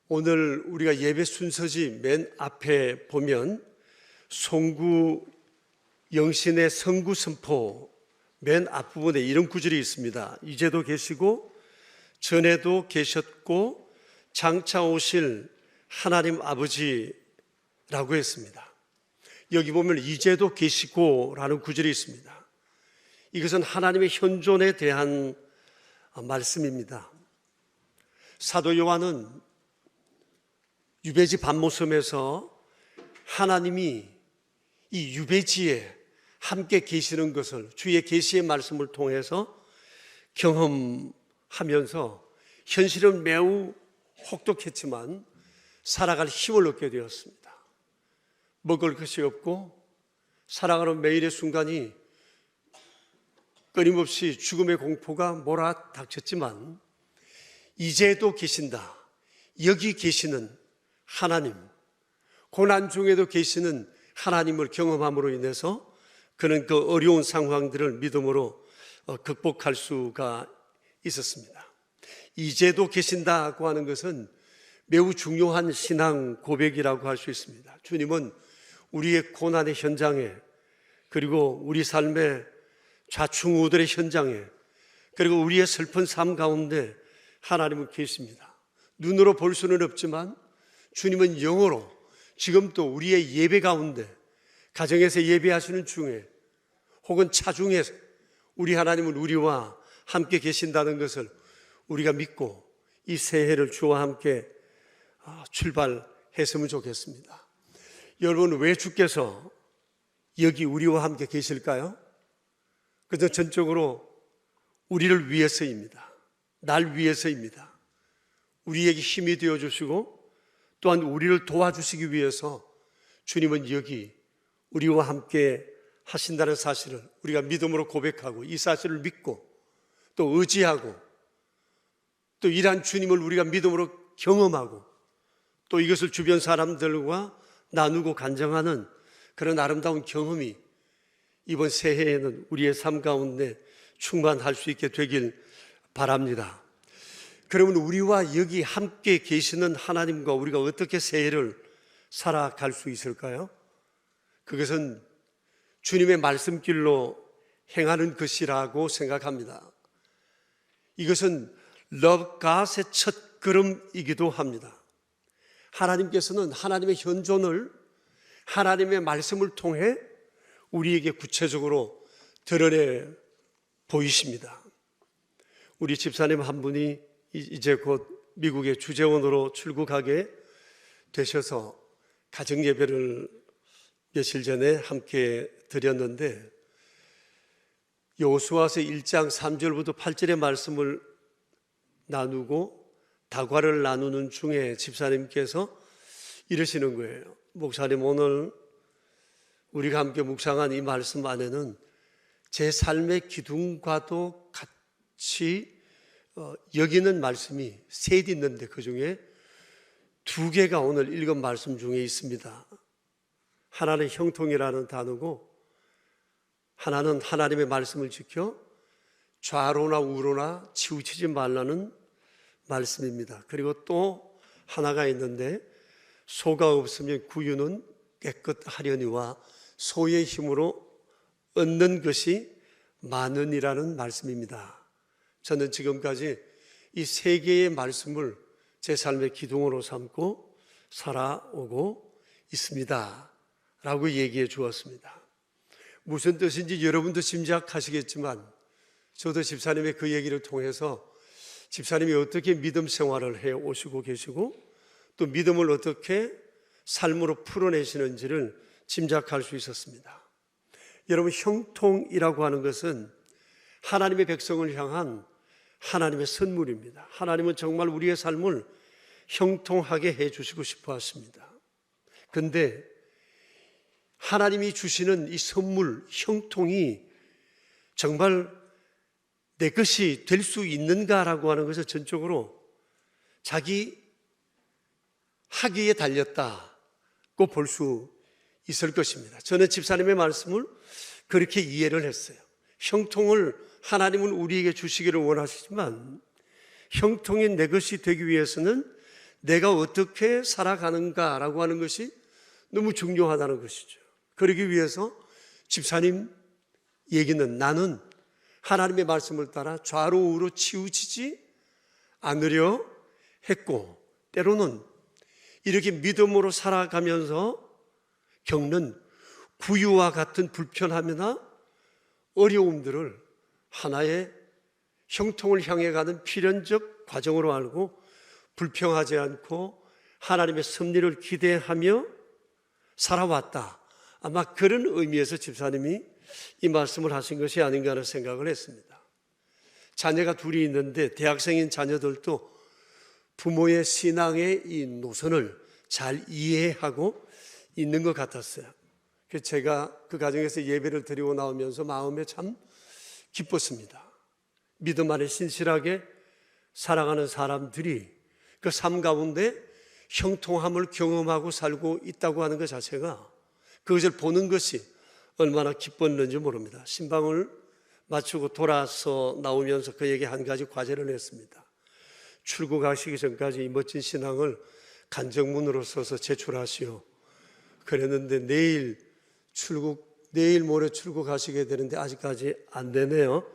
오늘 우리가 예배 순서지 맨 앞에 보면 송구 영신의 성구 선포 맨 앞부분에 이런 구절이 있습니다. 이제도 계시고 전에도 계셨고 장차 오실 하나님 아버지라고 했습니다. 여기 보면 이제도 계시고 라는 구절이 있습니다. 이것은 하나님의 현존에 대한 말씀입니다. 사도 요한은 유배지 반모섬에서 하나님이 이 유배지에 함께 계시는 것을 주의 계시의 말씀을 통해서 경험하면서 현실은 매우 혹독했지만 살아갈 힘을 얻게 되었습니다. 먹을 것이 없고 살아가는 매일의 순간이 끊임없이 죽음의 공포가 몰아닥쳤지만 이제도 계신다. 여기 계시는 하나님, 고난 중에도 계시는 하나님을 경험함으로 인해서 그는 그 어려운 상황들을 믿음으로 극복할 수가 있었습니다. 이제도 계신다고 하는 것은 매우 중요한 신앙 고백이라고 할 수 있습니다. 주님은 우리의 고난의 현장에, 그리고 우리 삶의 좌충우돌의 현장에, 그리고 우리의 슬픈 삶 가운데 하나님은 계십니다. 눈으로 볼 수는 없지만 주님은 영으로 지금도 우리의 예배 가운데, 가정에서 예배하시는 중에 혹은 차중에서 우리 하나님은 우리와 함께 계신다는 것을 우리가 믿고 이 새해를 주와 함께 출발했으면 좋겠습니다. 여러분, 왜 주께서 여기 우리와 함께 계실까요? 그저 전적으로 우리를 위해서입니다. 날 위해서입니다. 우리에게 힘이 되어주시고 또한 우리를 도와주시기 위해서 주님은 여기 우리와 함께 하신다는 사실을 우리가 믿음으로 고백하고 이 사실을 믿고 또 의지하고 또 이러한 주님을 우리가 믿음으로 경험하고 또 이것을 주변 사람들과 나누고 간증하는 그런 아름다운 경험이 이번 새해에는 우리의 삶 가운데 충만할 수 있게 되길 바랍니다. 그러면 우리와 여기 함께 계시는 하나님과 우리가 어떻게 새해를 살아갈 수 있을까요? 그것은 주님의 말씀길로 행하는 것이라고 생각합니다. 이것은 Love God의 첫 걸음이기도 합니다. 하나님께서는 하나님의 현존을 하나님의 말씀을 통해 우리에게 구체적으로 드러내 보이십니다. 우리 집사님 한 분이 이제 곧 미국의 주재원으로 출국하게 되셔서 가정예배를 며칠 전에 함께 드렸는데 여호수아서 1장 3절부터 8절의 말씀을 나누고 다과를 나누는 중에 집사님께서 이러시는 거예요. 목사님, 오늘 우리가 함께 묵상한 이 말씀 안에는 제 삶의 기둥과도 같이 여기는 말씀이 셋 있는데 그 중에 2개가 오늘 읽은 말씀 중에 있습니다. 하나는 형통이라는 단어고 하나는 하나님의 말씀을 지켜 좌로나 우로나 치우치지 말라는 말씀입니다. 그리고 또 하나가 있는데 소가 없으면 구유는 깨끗하려니와 소의 힘으로 얻는 것이 많으니라는 말씀입니다. 저는 지금까지 이 3개의 말씀을 제 삶의 기둥으로 삼고 살아오고 있습니다 라고 얘기해 주었습니다. 무슨 뜻인지 여러분도 짐작하시겠지만 저도 집사님의 그 얘기를 통해서 집사님이 어떻게 믿음 생활을 해 오시고 계시고 또 믿음을 어떻게 삶으로 풀어내시는지를 짐작할 수 있었습니다. 여러분, 형통이라고 하는 것은 하나님의 백성을 향한 하나님의 선물입니다. 하나님은 정말 우리의 삶을 형통하게 해 주시고 싶어 하십니다. 그런데 하나님이 주시는 이 선물, 형통이 정말 내 것이 될 수 있는가라고 하는 것을 전적으로 자기 하기에 달렸다고 볼 수 있을 것입니다. 저는 집사님의 말씀을 그렇게 이해를 했어요. 형통을 하나님은 우리에게 주시기를 원하시지만 형통이 내 것이 되기 위해서는 내가 어떻게 살아가는가라고 하는 것이 너무 중요하다는 것이죠. 그러기 위해서 집사님 얘기는 나는 하나님의 말씀을 따라 좌로 우로 치우치지 않으려 했고 때로는 이렇게 믿음으로 살아가면서 겪는 구유와 같은 불편함이나 어려움들을 하나의 형통을 향해 가는 필연적 과정으로 알고 불평하지 않고 하나님의 섭리를 기대하며 살아왔다. 아마 그런 의미에서 집사님이 이 말씀을 하신 것이 아닌가 하는 생각을 했습니다. 자녀가 둘이 있는데 대학생인 자녀들도 부모의 신앙의 이 노선을 잘 이해하고 있는 것 같았어요. 그래서 제가 그 가정에서 예배를 드리고 나오면서 마음에 참 기뻤습니다. 믿음 안에 신실하게 살아가는 사람들이 그 삶 가운데 형통함을 경험하고 살고 있다고 하는 것 자체가 그것을 보는 것이 얼마나 기뻤는지 모릅니다. 신방을 마치고 돌아서 나오면서 그에게 한 가지 과제를 했습니다. 출국하시기 전까지 이 멋진 신앙을 간정문으로 써서 제출하시오. 그랬는데 내일 모레 출국하시게 되는데 아직까지 안 되네요.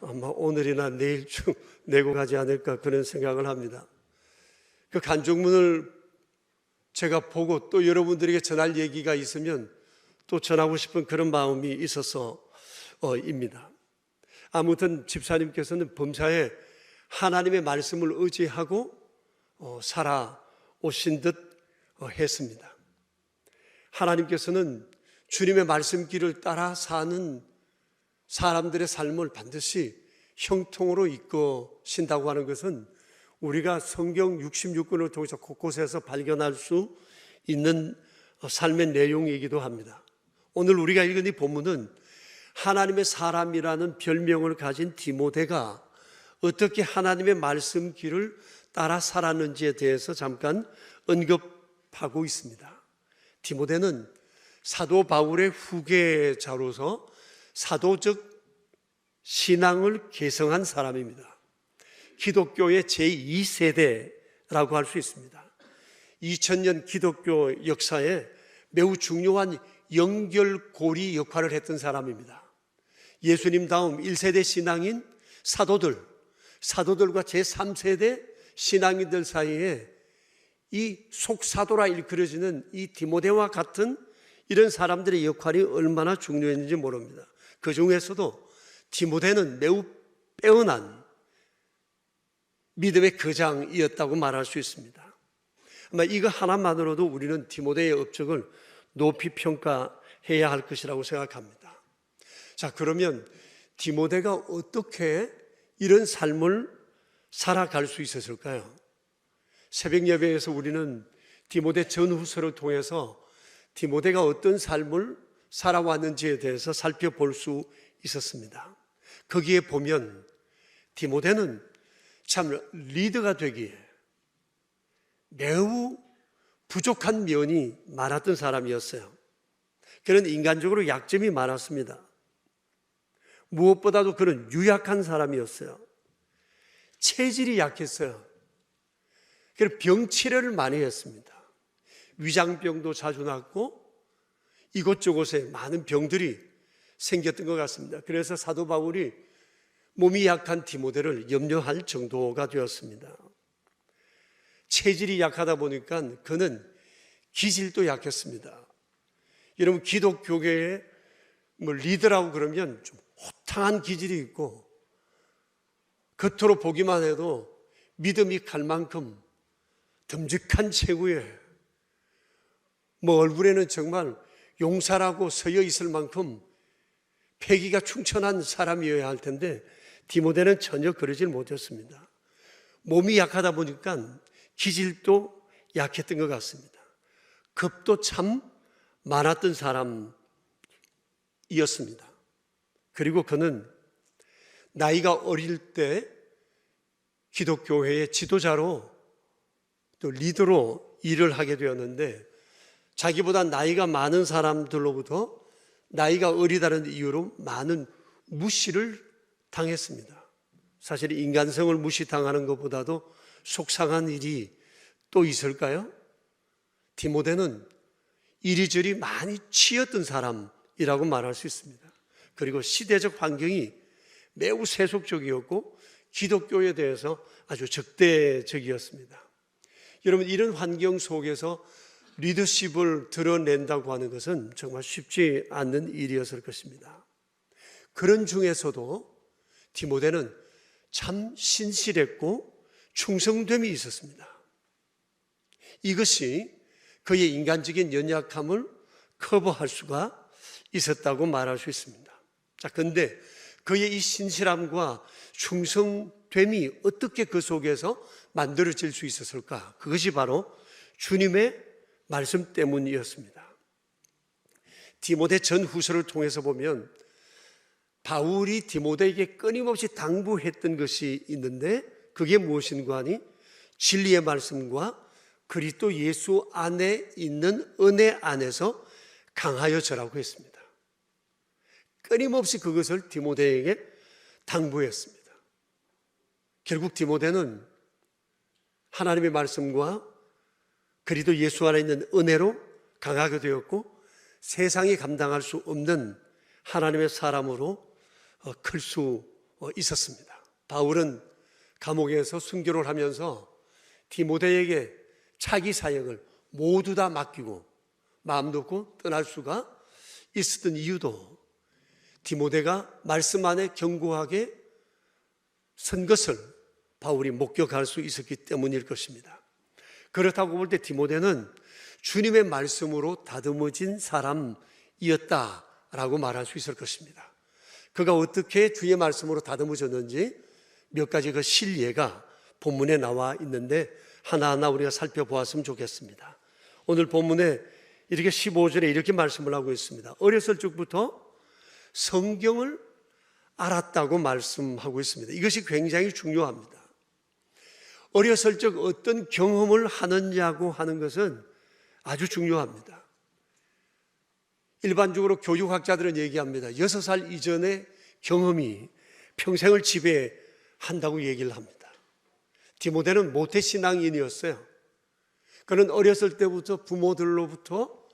아마 오늘이나 내일쯤 내고 가지 않을까 그런 생각을 합니다. 그 간증문을 제가 보고 또 여러분들에게 전할 얘기가 있으면 또 전하고 싶은 그런 마음이 있어서입니다. 아무튼 집사님께서는 범사에 하나님의 말씀을 의지하고 살아오신 듯 했습니다. 하나님께서는 주님의 말씀길을 따라 사는 사람들의 삶을 반드시 형통으로 이끄신다고 하는 것은 우리가 성경 66권을 통해서 곳곳에서 발견할 수 있는 삶의 내용이기도 합니다. 오늘 우리가 읽은 이 본문은 하나님의 사람이라는 별명을 가진 디모데가 어떻게 하나님의 말씀 길을 따라 살았는지에 대해서 잠깐 언급하고 있습니다. 디모데는 사도 바울의 후계자로서 사도적 신앙을 계승한 사람입니다. 기독교의 제2세대라고 할 수 있습니다. 2000년 기독교 역사에 매우 중요한 연결고리 역할을 했던 사람입니다. 예수님 다음 1세대 신앙인 사도들과 제3세대 신앙인들 사이에 이 속사도라 일컬어지는 이 디모데와 같은 이런 사람들의 역할이 얼마나 중요했는지 모릅니다. 그 중에서도 디모데는 매우 빼어난 믿음의 거장이었다고 말할 수 있습니다. 아마 이거 하나만으로도 우리는 디모데의 업적을 높이 평가해야 할 것이라고 생각합니다. 자, 그러면 디모데가 어떻게 이런 삶을 살아갈 수 있었을까요? 새벽 예배에서 우리는 디모데 전후서를 통해서 디모데가 어떤 삶을 살아왔는지에 대해서 살펴볼 수 있었습니다. 거기에 보면 디모데는 참 리더가 되기에 매우 부족한 면이 많았던 사람이었어요. 그는 인간적으로 약점이 많았습니다. 무엇보다도 그는 유약한 사람이었어요. 체질이 약했어요. 그래서 병치레를 많이 했습니다. 위장병도 자주 났고 이곳저곳에 많은 병들이 생겼던 것 같습니다. 그래서 사도 바울이 몸이 약한 디모데를 염려할 정도가 되었습니다. 체질이 약하다 보니까 그는 기질도 약했습니다. 여러분, 기독교계의 리더라고 그러면 좀 호탕한 기질이 있고 겉으로 보기만 해도 믿음이 갈 만큼 듬직한 체구에 얼굴에는 정말 용사라고 서여 있을 만큼 패기가 충천한 사람이어야 할 텐데 디모데는 전혀 그러질 못했습니다. 몸이 약하다 보니까 기질도 약했던 것 같습니다. 겁도 참 많았던 사람이었습니다. 그리고 그는 나이가 어릴 때 기독교회의 지도자로 또 리더로 일을 하게 되었는데 자기보다 나이가 많은 사람들로부터 나이가 어리다는 이유로 많은 무시를 당했습니다. 사실 인간성을 무시당하는 것보다도 속상한 일이 또 있을까요? 디모데는 이리저리 많이 치였던 사람이라고 말할 수 있습니다. 그리고 시대적 환경이 매우 세속적이었고 기독교에 대해서 아주 적대적이었습니다. 여러분, 이런 환경 속에서 리더십을 드러낸다고 하는 것은 정말 쉽지 않는 일이었을 것입니다. 그런 중에서도 디모데는 참 신실했고 충성됨이 있었습니다. 이것이 그의 인간적인 연약함을 커버할 수가 있었다고 말할 수 있습니다. 자, 그런데 그의 이 신실함과 충성됨이 어떻게 그 속에서 만들어질 수 있었을까? 그것이 바로 주님의 말씀 때문이었습니다. 디모데 전후서를 통해서 보면 바울이 디모데에게 끊임없이 당부했던 것이 있는데 그게 무엇인가 하니 진리의 말씀과 그리스도 예수 안에 있는 은혜 안에서 강하여 절하고 했습니다. 끊임없이 그것을 디모데에게 당부했습니다. 결국 디모데는 하나님의 말씀과 그리스도 예수 안에 있는 은혜로 강하게 되었고 세상이 감당할 수 없는 하나님의 사람으로 클 수 있었습니다. 바울은 감옥에서 순교를 하면서 디모데에게 자기 사역을 모두 다 맡기고 마음 놓고 떠날 수가 있었던 이유도 디모데가 말씀 안에 견고하게 선 것을 바울이 목격할 수 있었기 때문일 것입니다. 그렇다고 볼 때 디모데는 주님의 말씀으로 다듬어진 사람이었다라고 말할 수 있을 것입니다. 그가 어떻게 주의 말씀으로 다듬어졌는지 몇 가지 그 실예가 본문에 나와 있는데 하나하나 우리가 살펴보았으면 좋겠습니다. 오늘 본문에 이렇게 15절에 이렇게 말씀을 하고 있습니다. 어렸을 적부터 성경을 알았다고 말씀하고 있습니다. 이것이 굉장히 중요합니다. 어렸을 적 어떤 경험을 하느냐고 하는 것은 아주 중요합니다. 일반적으로 교육학자들은 얘기합니다. 6살 이전의 경험이 평생을 지배한다고 얘기를 합니다. 디모데는 모태신앙인이었어요. 그는 어렸을 때부터 부모들로부터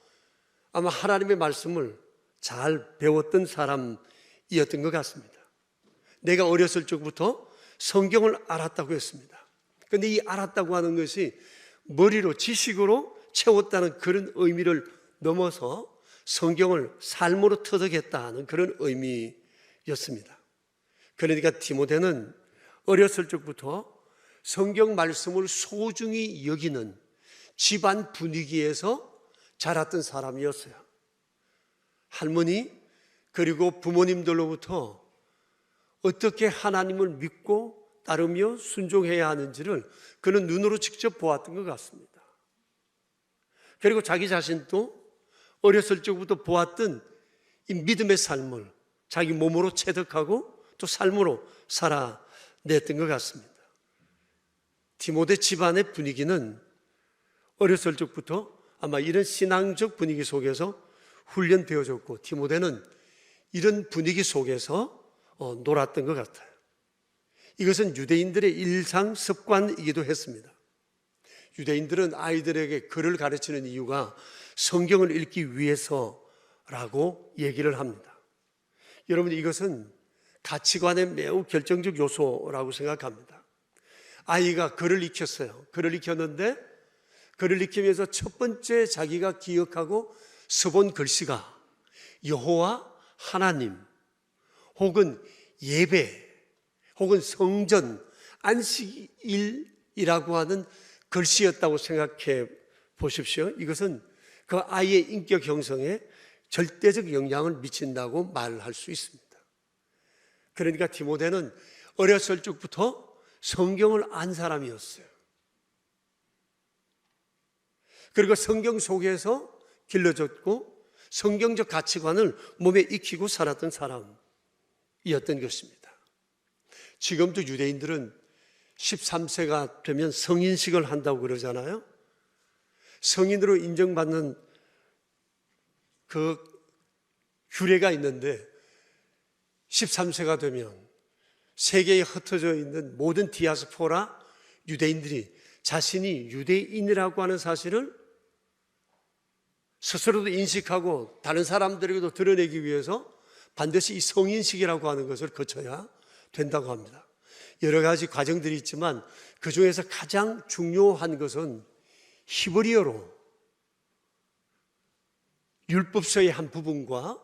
아마 하나님의 말씀을 잘 배웠던 사람이었던 것 같습니다. 내가 어렸을 적부터 성경을 알았다고 했습니다. 그런데 이 알았다고 하는 것이 머리로 지식으로 채웠다는 그런 의미를 넘어서 성경을 삶으로 터득했다는 그런 의미였습니다. 그러니까 디모데는 어렸을 적부터 성경 말씀을 소중히 여기는 집안 분위기에서 자랐던 사람이었어요. 할머니 그리고 부모님들로부터 어떻게 하나님을 믿고 따르며 순종해야 하는지를 그는 눈으로 직접 보았던 것 같습니다. 그리고 자기 자신도 어렸을 적부터 보았던 이 믿음의 삶을 자기 몸으로 체득하고 또 삶으로 살아냈던 것 같습니다. 디모데 집안의 분위기는 어렸을 적부터 아마 이런 신앙적 분위기 속에서 훈련되어졌고 디모데는 이런 분위기 속에서 놀았던 것 같아요. 이것은 유대인들의 일상 습관이기도 했습니다. 유대인들은 아이들에게 글을 가르치는 이유가 성경을 읽기 위해서라고 얘기를 합니다. 여러분 이것은 가치관의 매우 결정적 요소라고 생각합니다. 아이가 글을 익혔어요. 글을 익혔는데 글을 익히면서 첫 번째 자기가 기억하고 써본 글씨가 여호와 하나님 혹은 예배 혹은 성전 안식일이라고 하는 글씨였다고 생각해 보십시오. 이것은 그 아이의 인격 형성에 절대적 영향을 미친다고 말할 수 있습니다. 그러니까 디모데는 어렸을 적부터 성경을 안 사람이었어요. 그리고 성경 속에서 길러졌고 성경적 가치관을 몸에 익히고 살았던 사람이었던 것입니다. 지금도 유대인들은 13세가 되면 성인식을 한다고 그러잖아요. 성인으로 인정받는 그 규례가 있는데 13세가 되면 세계에 흩어져 있는 모든 디아스포라 유대인들이 자신이 유대인이라고 하는 사실을 스스로도 인식하고 다른 사람들에게도 드러내기 위해서 반드시 이 성인식이라고 하는 것을 거쳐야 된다고 합니다. 여러 가지 과정들이 있지만 그 중에서 가장 중요한 것은 히브리어로 율법서의 한 부분과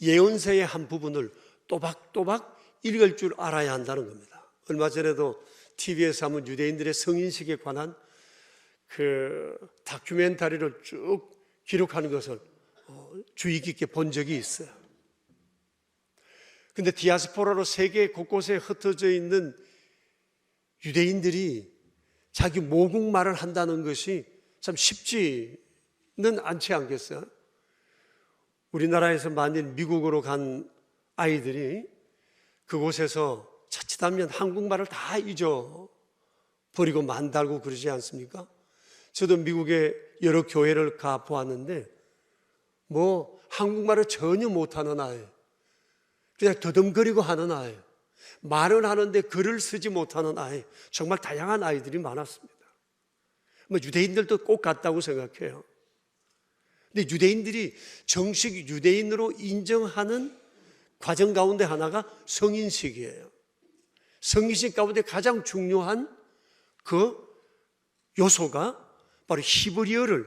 예언서의 한 부분을 또박또박 읽을 줄 알아야 한다는 겁니다. 얼마 전에도 TV에서 한번 유대인들의 성인식에 관한 그 다큐멘터리를 쭉 기록하는 것을 주의 깊게 본 적이 있어요. 근데 디아스포라로 세계 곳곳에 흩어져 있는 유대인들이 자기 모국말을 한다는 것이 참 쉽지는 않지 않겠어요? 우리나라에서 만일 미국으로 간 아이들이 그곳에서 자칫하면 한국말을 다 잊어버리고 만달고 그러지 않습니까? 저도 미국에 여러 교회를 가 보았는데 한국말을 전혀 못하는 아이, 그냥 더듬거리고 하는 아이, 말은 하는데 글을 쓰지 못하는 아이, 정말 다양한 아이들이 많았습니다. 뭐 유대인들도 꼭 같다고 생각해요. 근데 유대인들이 정식 유대인으로 인정하는 과정 가운데 하나가 성인식이에요. 성인식 가운데 가장 중요한 그 요소가 바로 히브리어를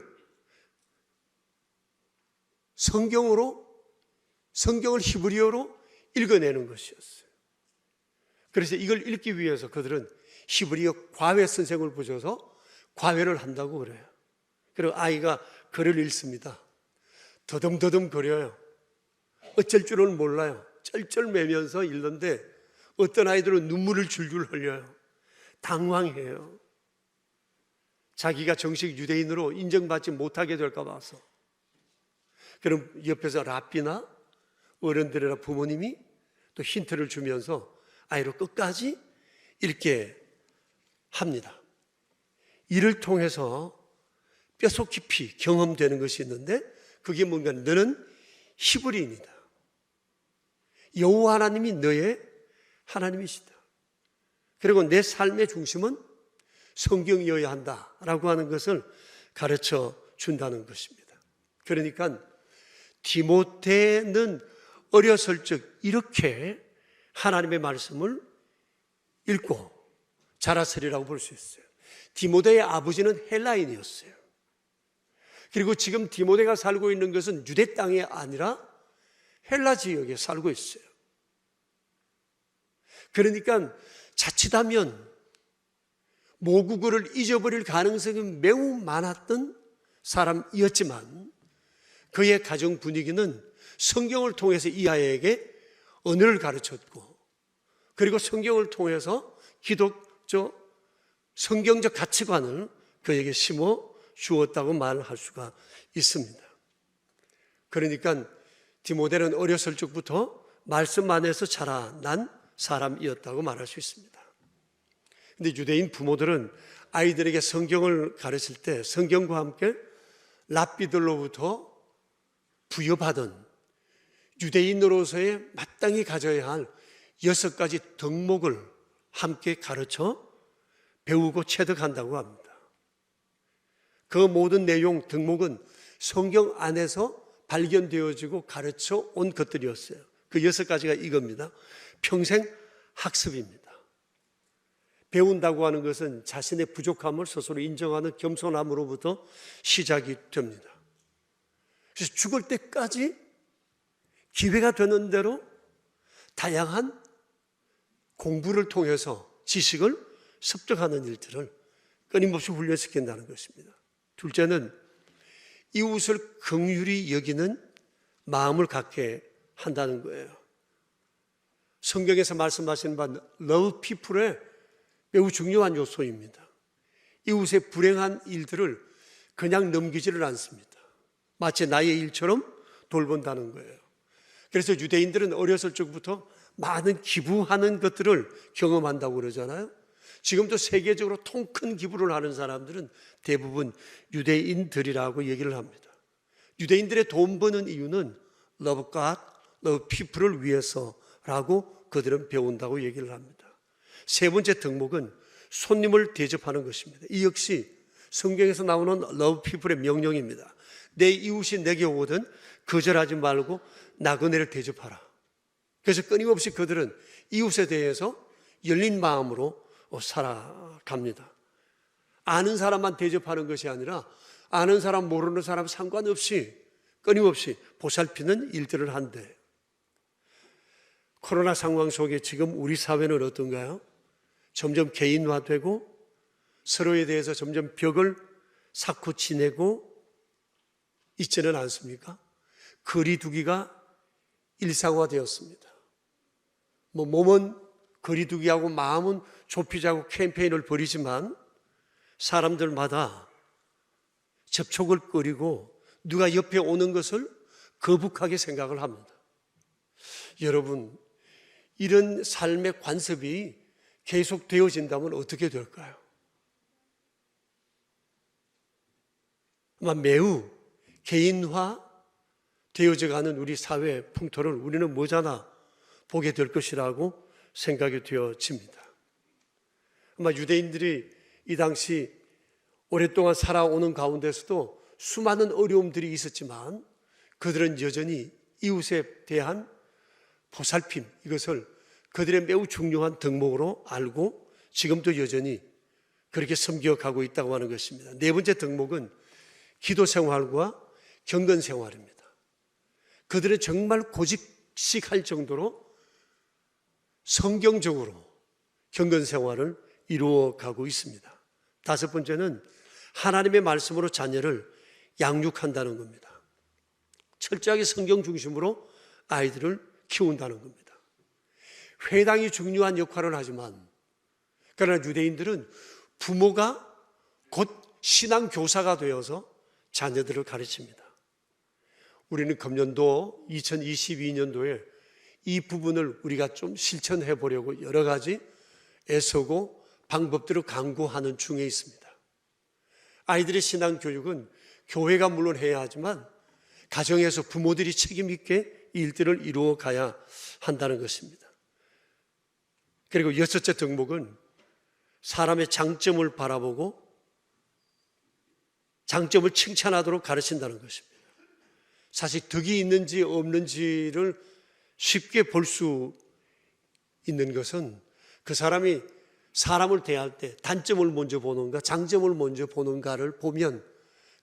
성경을 히브리어로 읽어내는 것이었어요. 그래서 이걸 읽기 위해서 그들은 히브리어 과외 선생을 부셔서 과외를 한다고 그래요. 그리고 아이가 글을 읽습니다. 더듬더듬 거려요. 어쩔 줄은 몰라요. 쩔쩔매면서 읽는데 어떤 아이들은 눈물을 줄줄 흘려요. 당황해요. 자기가 정식 유대인으로 인정받지 못하게 될까 봐서. 그럼 옆에서 랍비나 어른들이나 부모님이 또 힌트를 주면서 아이를 끝까지 읽게 합니다. 이를 통해서 뼛속 깊이 경험되는 것이 있는데 그게 뭔가 너는 히브리인이다. 여호와 하나님이 너의 하나님이시다. 그리고 내 삶의 중심은 성경이어야 한다라고 하는 것을 가르쳐 준다는 것입니다. 그러니까 디모데는 어렸을 적 이렇게 하나님의 말씀을 읽고 자랐으리라고 볼 수 있어요. 디모데의 아버지는 헬라인이었어요. 그리고 지금 디모데가 살고 있는 것은 유대 땅이 아니라 헬라 지역에 살고 있어요. 그러니까 자칫하면 모국어를 잊어버릴 가능성이 매우 많았던 사람이었지만 그의 가정 분위기는 성경을 통해서 이 아이에게 언어를 가르쳤고 그리고 성경을 통해서 기독적 성경적 가치관을 그에게 심어 주었다고 말할 수가 있습니다. 그러니까 디모데는 어렸을 적부터 말씀 안에서 자라난 사람이었다고 말할 수 있습니다. 그런데 유대인 부모들은 아이들에게 성경을 가르칠 때 성경과 함께 랍비들로부터 부여받은 유대인으로서의 마땅히 가져야 할 6가지 덕목을 함께 가르쳐 배우고 체득한다고 합니다. 그 모든 내용, 덕목은 성경 안에서 발견되어지고 가르쳐 온 것들이었어요. 그 6가지가 이겁니다. 평생 학습입니다. 배운다고 하는 것은 자신의 부족함을 스스로 인정하는 겸손함으로부터 시작이 됩니다. 그래서 죽을 때까지 기회가 되는 대로 다양한 공부를 통해서 지식을 습득하는 일들을 끊임없이 훈련시킨다는 것입니다. 둘째는 이웃을 긍휼히 여기는 마음을 갖게 한다는 거예요. 성경에서 말씀하시는 바 love people의 매우 중요한 요소입니다. 이웃의 불행한 일들을 그냥 넘기지를 않습니다. 마치 나의 일처럼 돌본다는 거예요. 그래서 유대인들은 어렸을 적부터 많은 기부하는 것들을 경험한다고 그러잖아요. 지금도 세계적으로 통 큰 기부를 하는 사람들은 대부분 유대인들이라고 얘기를 합니다. 유대인들의 돈 버는 이유는 love God, love people을 위해서라고 그들은 배운다고 얘기를 합니다. 세 번째 덕목은 손님을 대접하는 것입니다. 이 역시 성경에서 나오는 love people의 명령입니다. 내 이웃이 내게 오거든 거절하지 말고 나그네를 대접하라. 그래서 끊임없이 그들은 이웃에 대해서 열린 마음으로 살아갑니다. 아는 사람만 대접하는 것이 아니라 아는 사람 모르는 사람 상관없이 끊임없이 보살피는 일들을 한대. 코로나 상황 속에 지금 우리 사회는 어떤가요? 점점 개인화되고 서로에 대해서 점점 벽을 쌓고 지내고 있지는 않습니까? 거리두기가 일상화되었습니다. 몸은 거리두기하고 마음은 좁히자고 캠페인을 벌이지만 사람들마다 접촉을 꺼리고 누가 옆에 오는 것을 거북하게 생각을 합니다. 여러분, 이런 삶의 관습이 계속 되어진다면 어떻게 될까요? 아마 매우 개인화 되어져 가는 우리 사회 풍토를 우리는 머지않아 보게 될 것이라고 생각이 되어집니다. 아마 유대인들이 이 당시 오랫동안 살아오는 가운데서도 수많은 어려움들이 있었지만 그들은 여전히 이웃에 대한 보살핌, 이것을 그들의 매우 중요한 덕목으로 알고 지금도 여전히 그렇게 섬겨가고 있다고 하는 것입니다. 네 번째 덕목은 기도 생활과 경건 생활입니다. 그들은 정말 고집식할 정도로 성경적으로 경건 생활을 이루어가고 있습니다. 다섯 번째는 하나님의 말씀으로 자녀를 양육한다는 겁니다. 철저하게 성경 중심으로 아이들을 키운다는 겁니다. 회당이 중요한 역할을 하지만 그러나 유대인들은 부모가 곧 신앙 교사가 되어서 자녀들을 가르칩니다. 우리는 금년도 2022년도에 이 부분을 우리가 좀 실천해 보려고 여러 가지 애쓰고 방법들을 강구하는 중에 있습니다. 아이들의 신앙 교육은 교회가 물론 해야 하지만 가정에서 부모들이 책임 있게 이 일들을 이루어 가야 한다는 것입니다. 그리고 여섯째 덕목은 사람의 장점을 바라보고 장점을 칭찬하도록 가르친다는 것입니다. 사실 덕이 있는지 없는지를 쉽게 볼 수 있는 것은 그 사람이 사람을 대할 때 단점을 먼저 보는가 장점을 먼저 보는가를 보면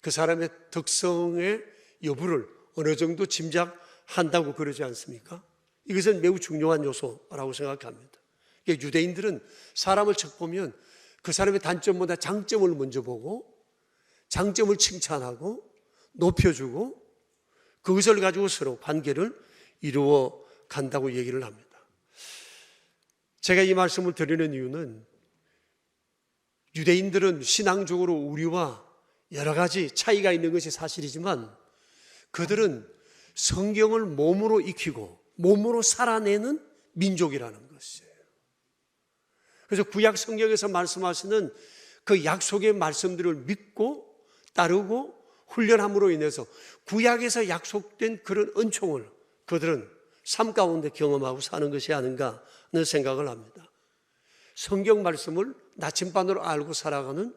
그 사람의 덕성의 여부를 어느 정도 짐작한다고 그러지 않습니까? 이것은 매우 중요한 요소라고 생각합니다. 유대인들은 사람을 척 보면 그 사람의 단점보다 장점을 먼저 보고 장점을 칭찬하고 높여주고 그것을 가지고 서로 관계를 이루어 간다고 얘기를 합니다. 제가 이 말씀을 드리는 이유는 유대인들은 신앙적으로 우리와 여러 가지 차이가 있는 것이 사실이지만 그들은 성경을 몸으로 익히고 몸으로 살아내는 민족이라는 것이에요. 그래서 구약 성경에서 말씀하시는 그 약속의 말씀들을 믿고 따르고 훈련함으로 인해서 구약에서 약속된 그런 은총을 그들은 삶 가운데 경험하고 사는 것이 아닌가 하는 생각을 합니다. 성경 말씀을 나침반으로 알고 살아가는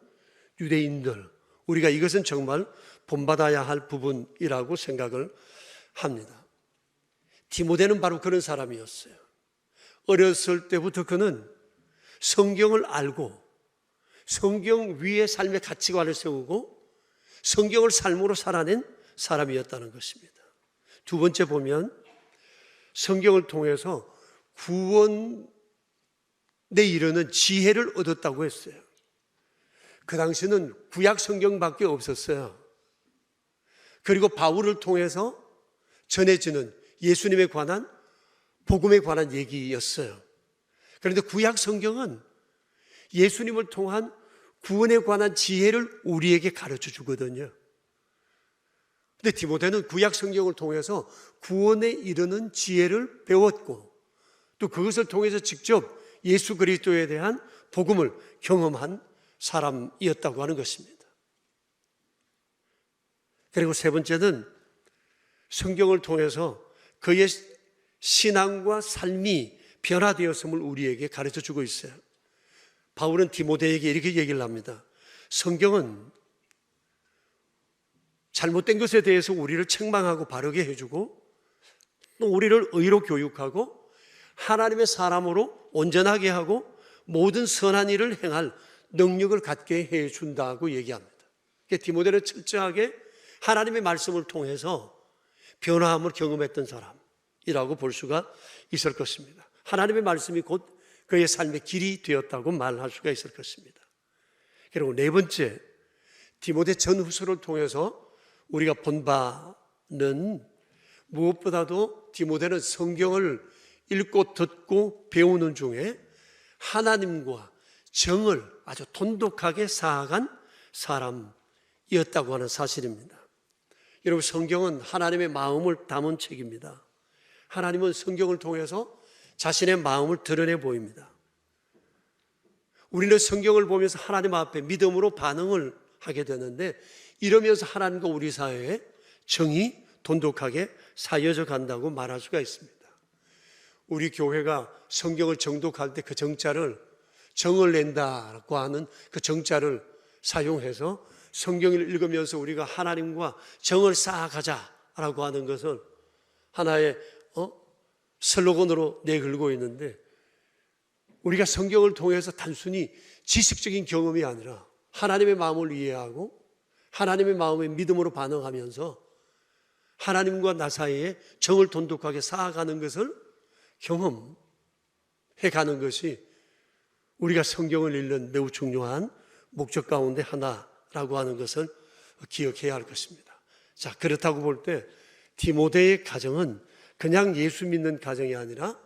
유대인들, 우리가 이것은 정말 본받아야 할 부분이라고 생각을 합니다. 디모데는 바로 그런 사람이었어요. 어렸을 때부터 그는 성경을 알고 성경 위에 삶의 가치관을 세우고 성경을 삶으로 살아낸 사람이었다는 것입니다. 두 번째 보면 성경을 통해서 구원에 이르는 지혜를 얻었다고 했어요. 그 당시는 구약 성경밖에 없었어요. 그리고 바울을 통해서 전해지는 예수님에 관한 복음에 관한 얘기였어요. 그런데 구약 성경은 예수님을 통한 구원에 관한 지혜를 우리에게 가르쳐 주거든요. 근데 디모데는 구약 성경을 통해서 구원에 이르는 지혜를 배웠고 또 그것을 통해서 직접 예수 그리스도에 대한 복음을 경험한 사람이었다고 하는 것입니다. 그리고 세 번째는 성경을 통해서 그의 신앙과 삶이 변화되었음을 우리에게 가르쳐 주고 있어요. 바울은 디모데에게 이렇게 얘기를 합니다. 성경은 잘못된 것에 대해서 우리를 책망하고 바르게 해주고 또 우리를 의로 교육하고 하나님의 사람으로 온전하게 하고 모든 선한 일을 행할 능력을 갖게 해준다고 얘기합니다. 디모데는 철저하게 하나님의 말씀을 통해서 변화함을 경험했던 사람이라고 볼 수가 있을 것입니다. 하나님의 말씀이 곧 그의 삶의 길이 되었다고 말할 수가 있을 것입니다. 그리고 네 번째, 디모데 전후서를 통해서 우리가 본 바는 무엇보다도 디모데는 성경을 읽고 듣고 배우는 중에 하나님과 정을 아주 돈독하게 쌓아간 사람이었다고 하는 사실입니다. 여러분, 성경은 하나님의 마음을 담은 책입니다. 하나님은 성경을 통해서 자신의 마음을 드러내 보입니다. 우리는 성경을 보면서 하나님 앞에 믿음으로 반응을 하게 되는데 이러면서 하나님과 우리 사회에 정이 돈독하게 사여져 간다고 말할 수가 있습니다. 우리 교회가 성경을 정독할 때 그 정자를 정을 낸다고 하는 그 정자를 사용해서 성경을 읽으면서 우리가 하나님과 정을 쌓아가자라고 하는 것을 하나의 슬로건으로 내걸고 있는데, 우리가 성경을 통해서 단순히 지식적인 경험이 아니라 하나님의 마음을 이해하고 하나님의 마음에 믿음으로 반응하면서 하나님과 나 사이에 정을 돈독하게 쌓아가는 것을 경험해가는 것이 우리가 성경을 읽는 매우 중요한 목적 가운데 하나라고 하는 것을 기억해야 할 것입니다. 자, 그렇다고 볼 때 디모데의 가정은 그냥 예수 믿는 가정이 아니라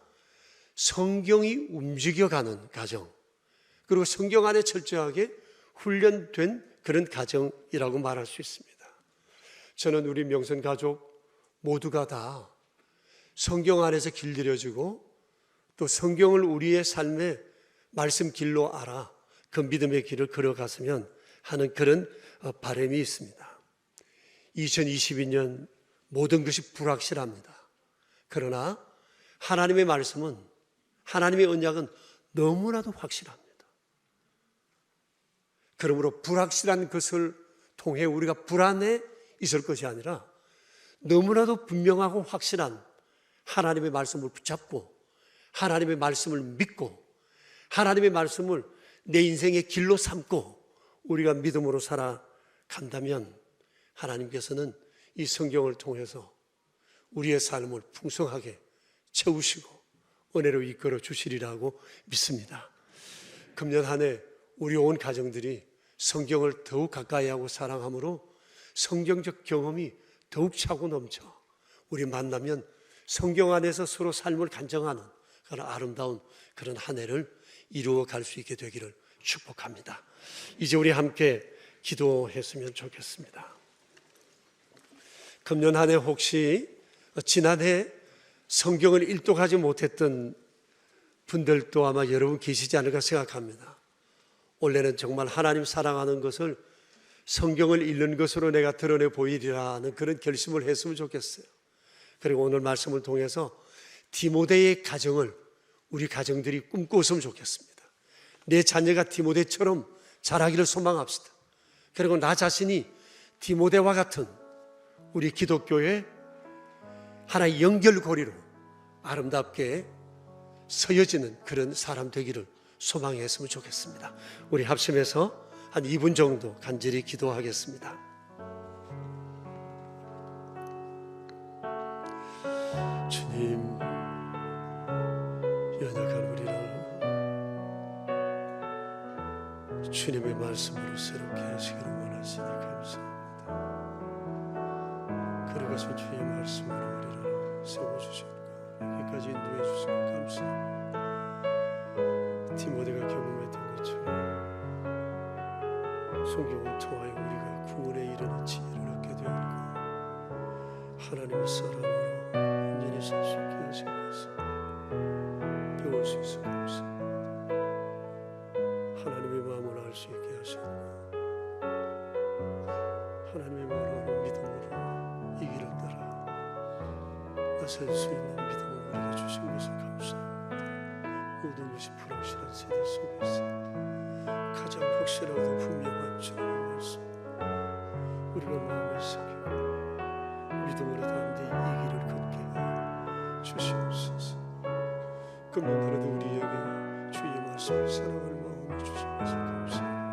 성경이 움직여가는 가정, 그리고 성경 안에 철저하게 훈련된 그런 가정이라고 말할 수 있습니다. 저는 우리 명선 가족 모두가 다 성경 안에서 길들여지고 또 성경을 우리의 삶의 말씀 길로 알아 그 믿음의 길을 걸어갔으면 하는 그런 바람이 있습니다. 2022년 모든 것이 불확실합니다. 그러나 하나님의 말씀은, 하나님의 언약은 너무나도 확실합니다. 그러므로 불확실한 것을 통해 우리가 불안해 있을 것이 아니라 너무나도 분명하고 확실한 하나님의 말씀을 붙잡고 하나님의 말씀을 믿고 하나님의 말씀을 내 인생의 길로 삼고 우리가 믿음으로 살아간다면 하나님께서는 이 성경을 통해서 우리의 삶을 풍성하게 채우시고 은혜로 이끌어 주시리라고 믿습니다. 금년 한 해 우리 온 가정들이 성경을 더욱 가까이하고 사랑함으로 성경적 경험이 더욱 차고 넘쳐 우리 만나면 성경 안에서 서로 삶을 간증하는 그런 아름다운 그런 한 해를 이루어 갈 수 있게 되기를 축복합니다. 이제 우리 함께 기도했으면 좋겠습니다. 금년 한 해 혹시 지난해 성경을 일독하지 못했던 분들도 아마 여러분 계시지 않을까 생각합니다. 올해는 정말 하나님 사랑하는 것을 성경을 읽는 것으로 내가 드러내 보이리라는 그런 결심을 했으면 좋겠어요. 그리고 오늘 말씀을 통해서 디모데의 가정을 우리 가정들이 꿈꾸었으면 좋겠습니다. 내 자녀가 디모데처럼 자라기를 소망합시다. 그리고 나 자신이 디모데와 같은 우리 기독교의 하나의 연결고리로 아름답게 서여지는 그런 사람 되기를 소망했으면 좋겠습니다. 우리 합심해서 한 2분 정도 간절히 기도하겠습니다. 주님, 연약한 우리를 주님의 말씀으로 새롭게 하시기를 원하시니 감사합니다. 그러가서 주의 말씀으로 우리를 세워주셨고 여기까지 인도해 주시고 감사합니다. 디모데가 경험했던 것처럼 성경을 통하여 우리가 구원에 이르는 지혜를 얻게 되었고 하나님의 사랑으로 온전히 살 수 있게 하신 것을 배울 수 있어 감사합니다. 하나님의 마음을 알 수 있게 하시고 하나님의 말을 믿음으로 이 길을 따라 나설 수 있는 믿음을 우리에게 주신 것을 감사합니다. 모든 것이 불확실한 세대 속에서 가장 확실하고 분명한 주님의 말씀 우리가 마음에 새기고 믿음으로 담대히 이 길을 걷게 하여 주시옵소서. 금년에도 우리에게 주의 말씀을 사랑할 마음을 주신 것을 감사합니다.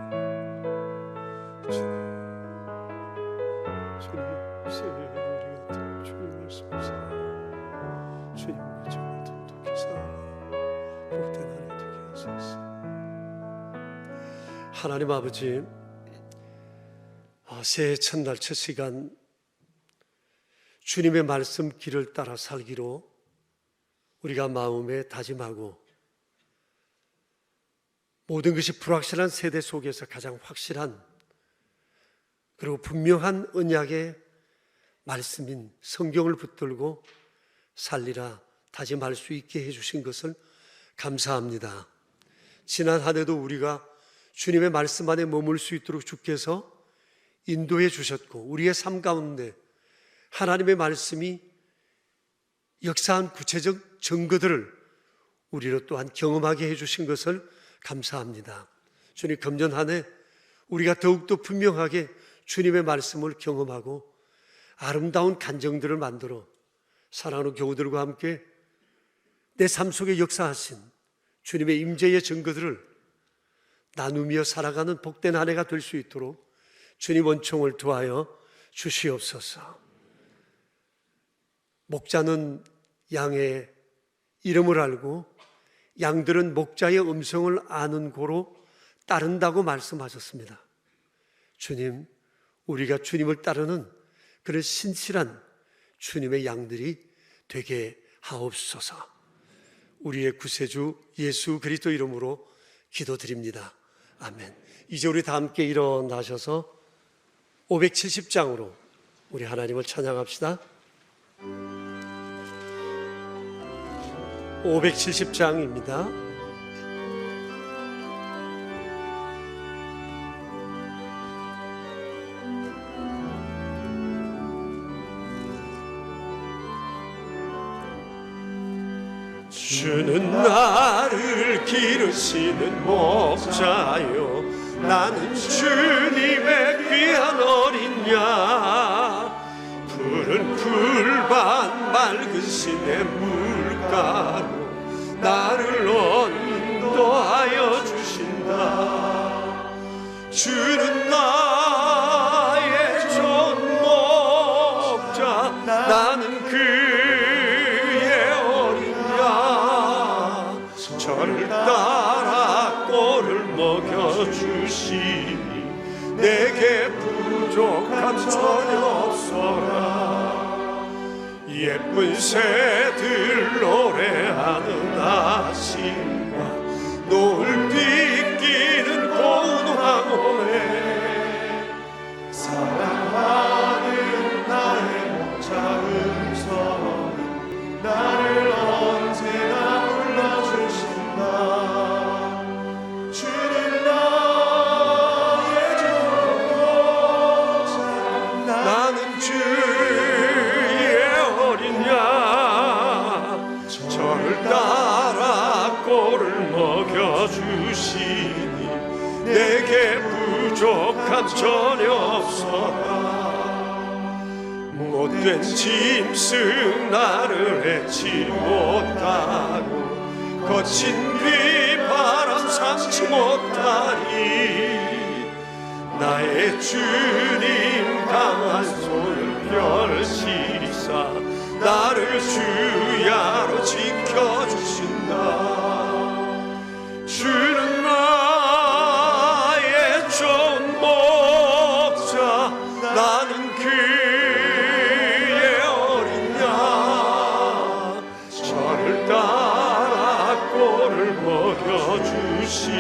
주님 새해에 우리가 주의 말씀을 사랑하고 주님과 정을 돈독히 사랑하고 복된 한 해 되게 하소서. 하나님 아버지, 새해 첫날 첫 시간 주님의 말씀 길을 따라 살기로 우리가 마음에 다짐하고 모든 것이 불확실한 세대 속에서 가장 확실한 그리고 분명한 언약의 말씀인 성경을 붙들고 살리라 다짐할 수 있게 해주신 것을 감사합니다. 지난 한 해도 우리가 주님의 말씀 안에 머물 수 있도록 주께서 인도해 주셨고 우리의 삶 가운데 하나님의 말씀이 역사한 구체적 증거들을 우리로 또한 경험하게 해주신 것을 감사합니다. 주님, 금년 한 해 우리가 더욱더 분명하게 주님의 말씀을 경험하고 아름다운 간정들을 만들어 사랑하는 교우들과 함께 내 삶 속에 역사하신 주님의 임재의 증거들을 나누며 살아가는 복된 한 해가 될 수 있도록 주님 은총을 더하여 주시옵소서. 목자는 양의 이름을 알고 양들은 목자의 음성을 아는 고로 따른다고 말씀하셨습니다. 주님, 우리가 주님을 따르는 그런 신실한 주님의 양들이 되게 하옵소서. 우리의 구세주 예수 그리스도 이름으로 기도드립니다. 아멘. 이제 우리 다 함께 일어나셔서 570장으로 우리 하나님을 찬양합시다. 570장입니다. 주는 나를 기르시는 목자요, 나는 주님의 귀한 어린 양. 푸른 풀밭 맑은 시내 물가로 나를 인도하여 주신다. 주는 나의 좋은 목자, 나는 그의 어린 양. 저를 따라 꼴을 먹여주시니 내게 부족함 전혀 없어라. 예쁜 새들 노래하는 아침과 노을 비끼는 고운 황혼에 사랑하는 나의 목자 음성이 나를 언제나 불러주신다. 주는 나의 좋은 목자, 나는 주의 어린 양. 저를 따라 꼴을 먹여주시니 내게 부족함 전혀 없어라. 못된 짐승 나를 해치 못하고 거친 비바람 삼지 못하리. 나의 주님 강한 손을 펼치사 나를 주야로 지켜주신다. 주는 나의 좋은 목자, 나는 그의 어린 양. 저를 따라 꼴을 먹여주시니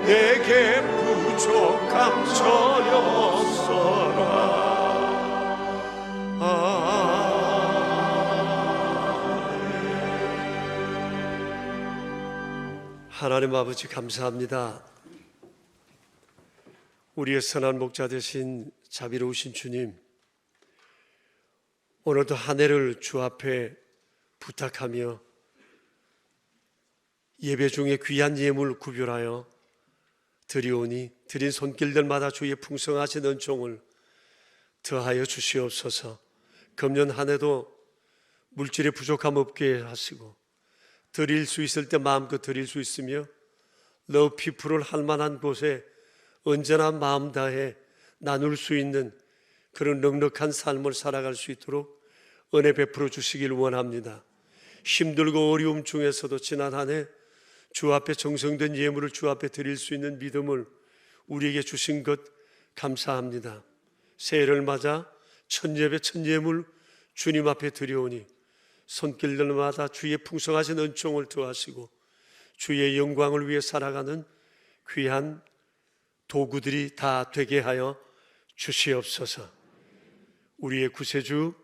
내게 부족함 전혀 없어라. 하나님 아버지, 감사합니다. 우리의 선한 목자 되신 자비로우신 주님, 오늘도 한 해를 주 앞에 부탁하며 예배 중에 귀한 예물 구별하여 드리오니 드린 손길들마다 주의 풍성하신 은총을 더하여 주시옵소서. 금년 한 해도 물질의 부족함 없게 하시고 드릴 수 있을 때 마음껏 드릴 수 있으며 러브 피플을 할 만한 곳에 언제나 마음 다해 나눌 수 있는 그런 넉넉한 삶을 살아갈 수 있도록 은혜 베풀어 주시길 원합니다. 힘들고 어려움 중에서도 지난 한 해 주 앞에 정성된 예물을 주 앞에 드릴 수 있는 믿음을 우리에게 주신 것 감사합니다. 새해를 맞아 첫 예배 첫 예물 주님 앞에 드려오니 손길들마다 주의 풍성하신 은총을 더하시고 주의 영광을 위해 살아가는 귀한 도구들이 다 되게 하여 주시옵소서. 우리의 구세주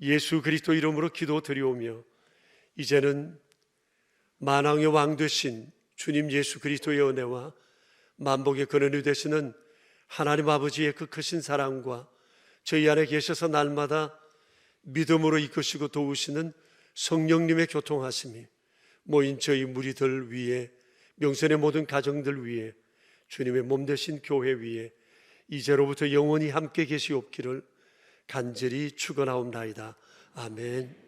예수 그리스도 이름으로 기도드리오며 이제는 만왕의 왕 되신 주님 예수 그리스도의 은혜와 만복의 근원이 되시는 하나님 아버지의 그 크신 사랑과 저희 안에 계셔서 날마다 믿음으로 이끄시고 도우시는 성령님의 교통하심이 모인 저희 무리들 위에, 명선의 모든 가정들 위에, 주님의 몸 되신 교회 위에 이제로부터 영원히 함께 계시옵기를 간절히 축원하옵나이다. 아멘.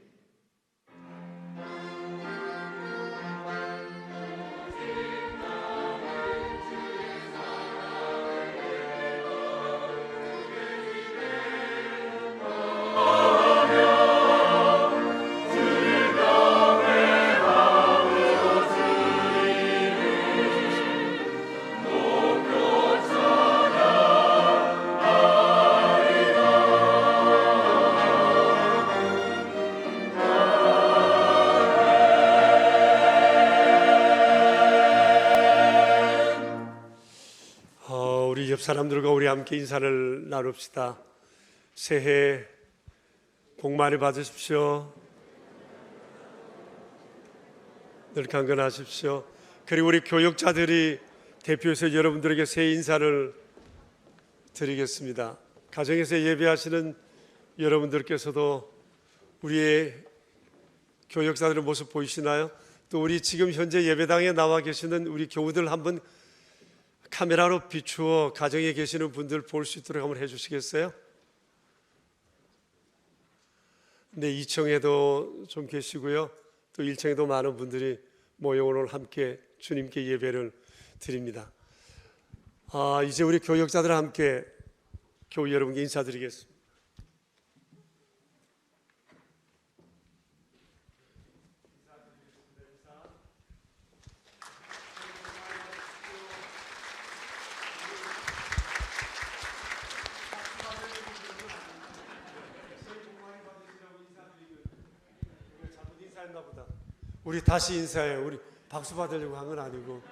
우리 옆 사람들과 우리 함께 인사를 나눕시다. 새해 복 많이 받으십시오. 늘 강건하십시오. 그리고 우리 교역자들이 대표해서 여러분들에게 새해 인사를 드리겠습니다. 가정에서 예배하시는 여러분들께서도 우리의 교역자들의 모습 보이시나요? 또 우리 지금 현재 예배당에 나와 계시는 우리 교우들 한번 카메라로 비추어 가정에 계시는 분들 볼 수 있도록 한번 해주시겠어요? 네, 2층에도 좀 계시고요. 또 1층에도 많은 분들이 모여 오늘 함께 주님께 예배를 드립니다. 이제 우리 교역자들 함께 교우 여러분께 인사드리겠습니다. 보다. 우리 다시 인사해요. 우리 박수 받으려고 한 건 아니고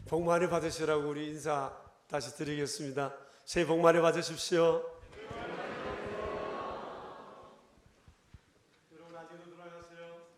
복 많이 받으시라고 우리 인사 다시 드리겠습니다. 새해 복 많이 받으십시오. 여러분 안녕히 돌아가세요.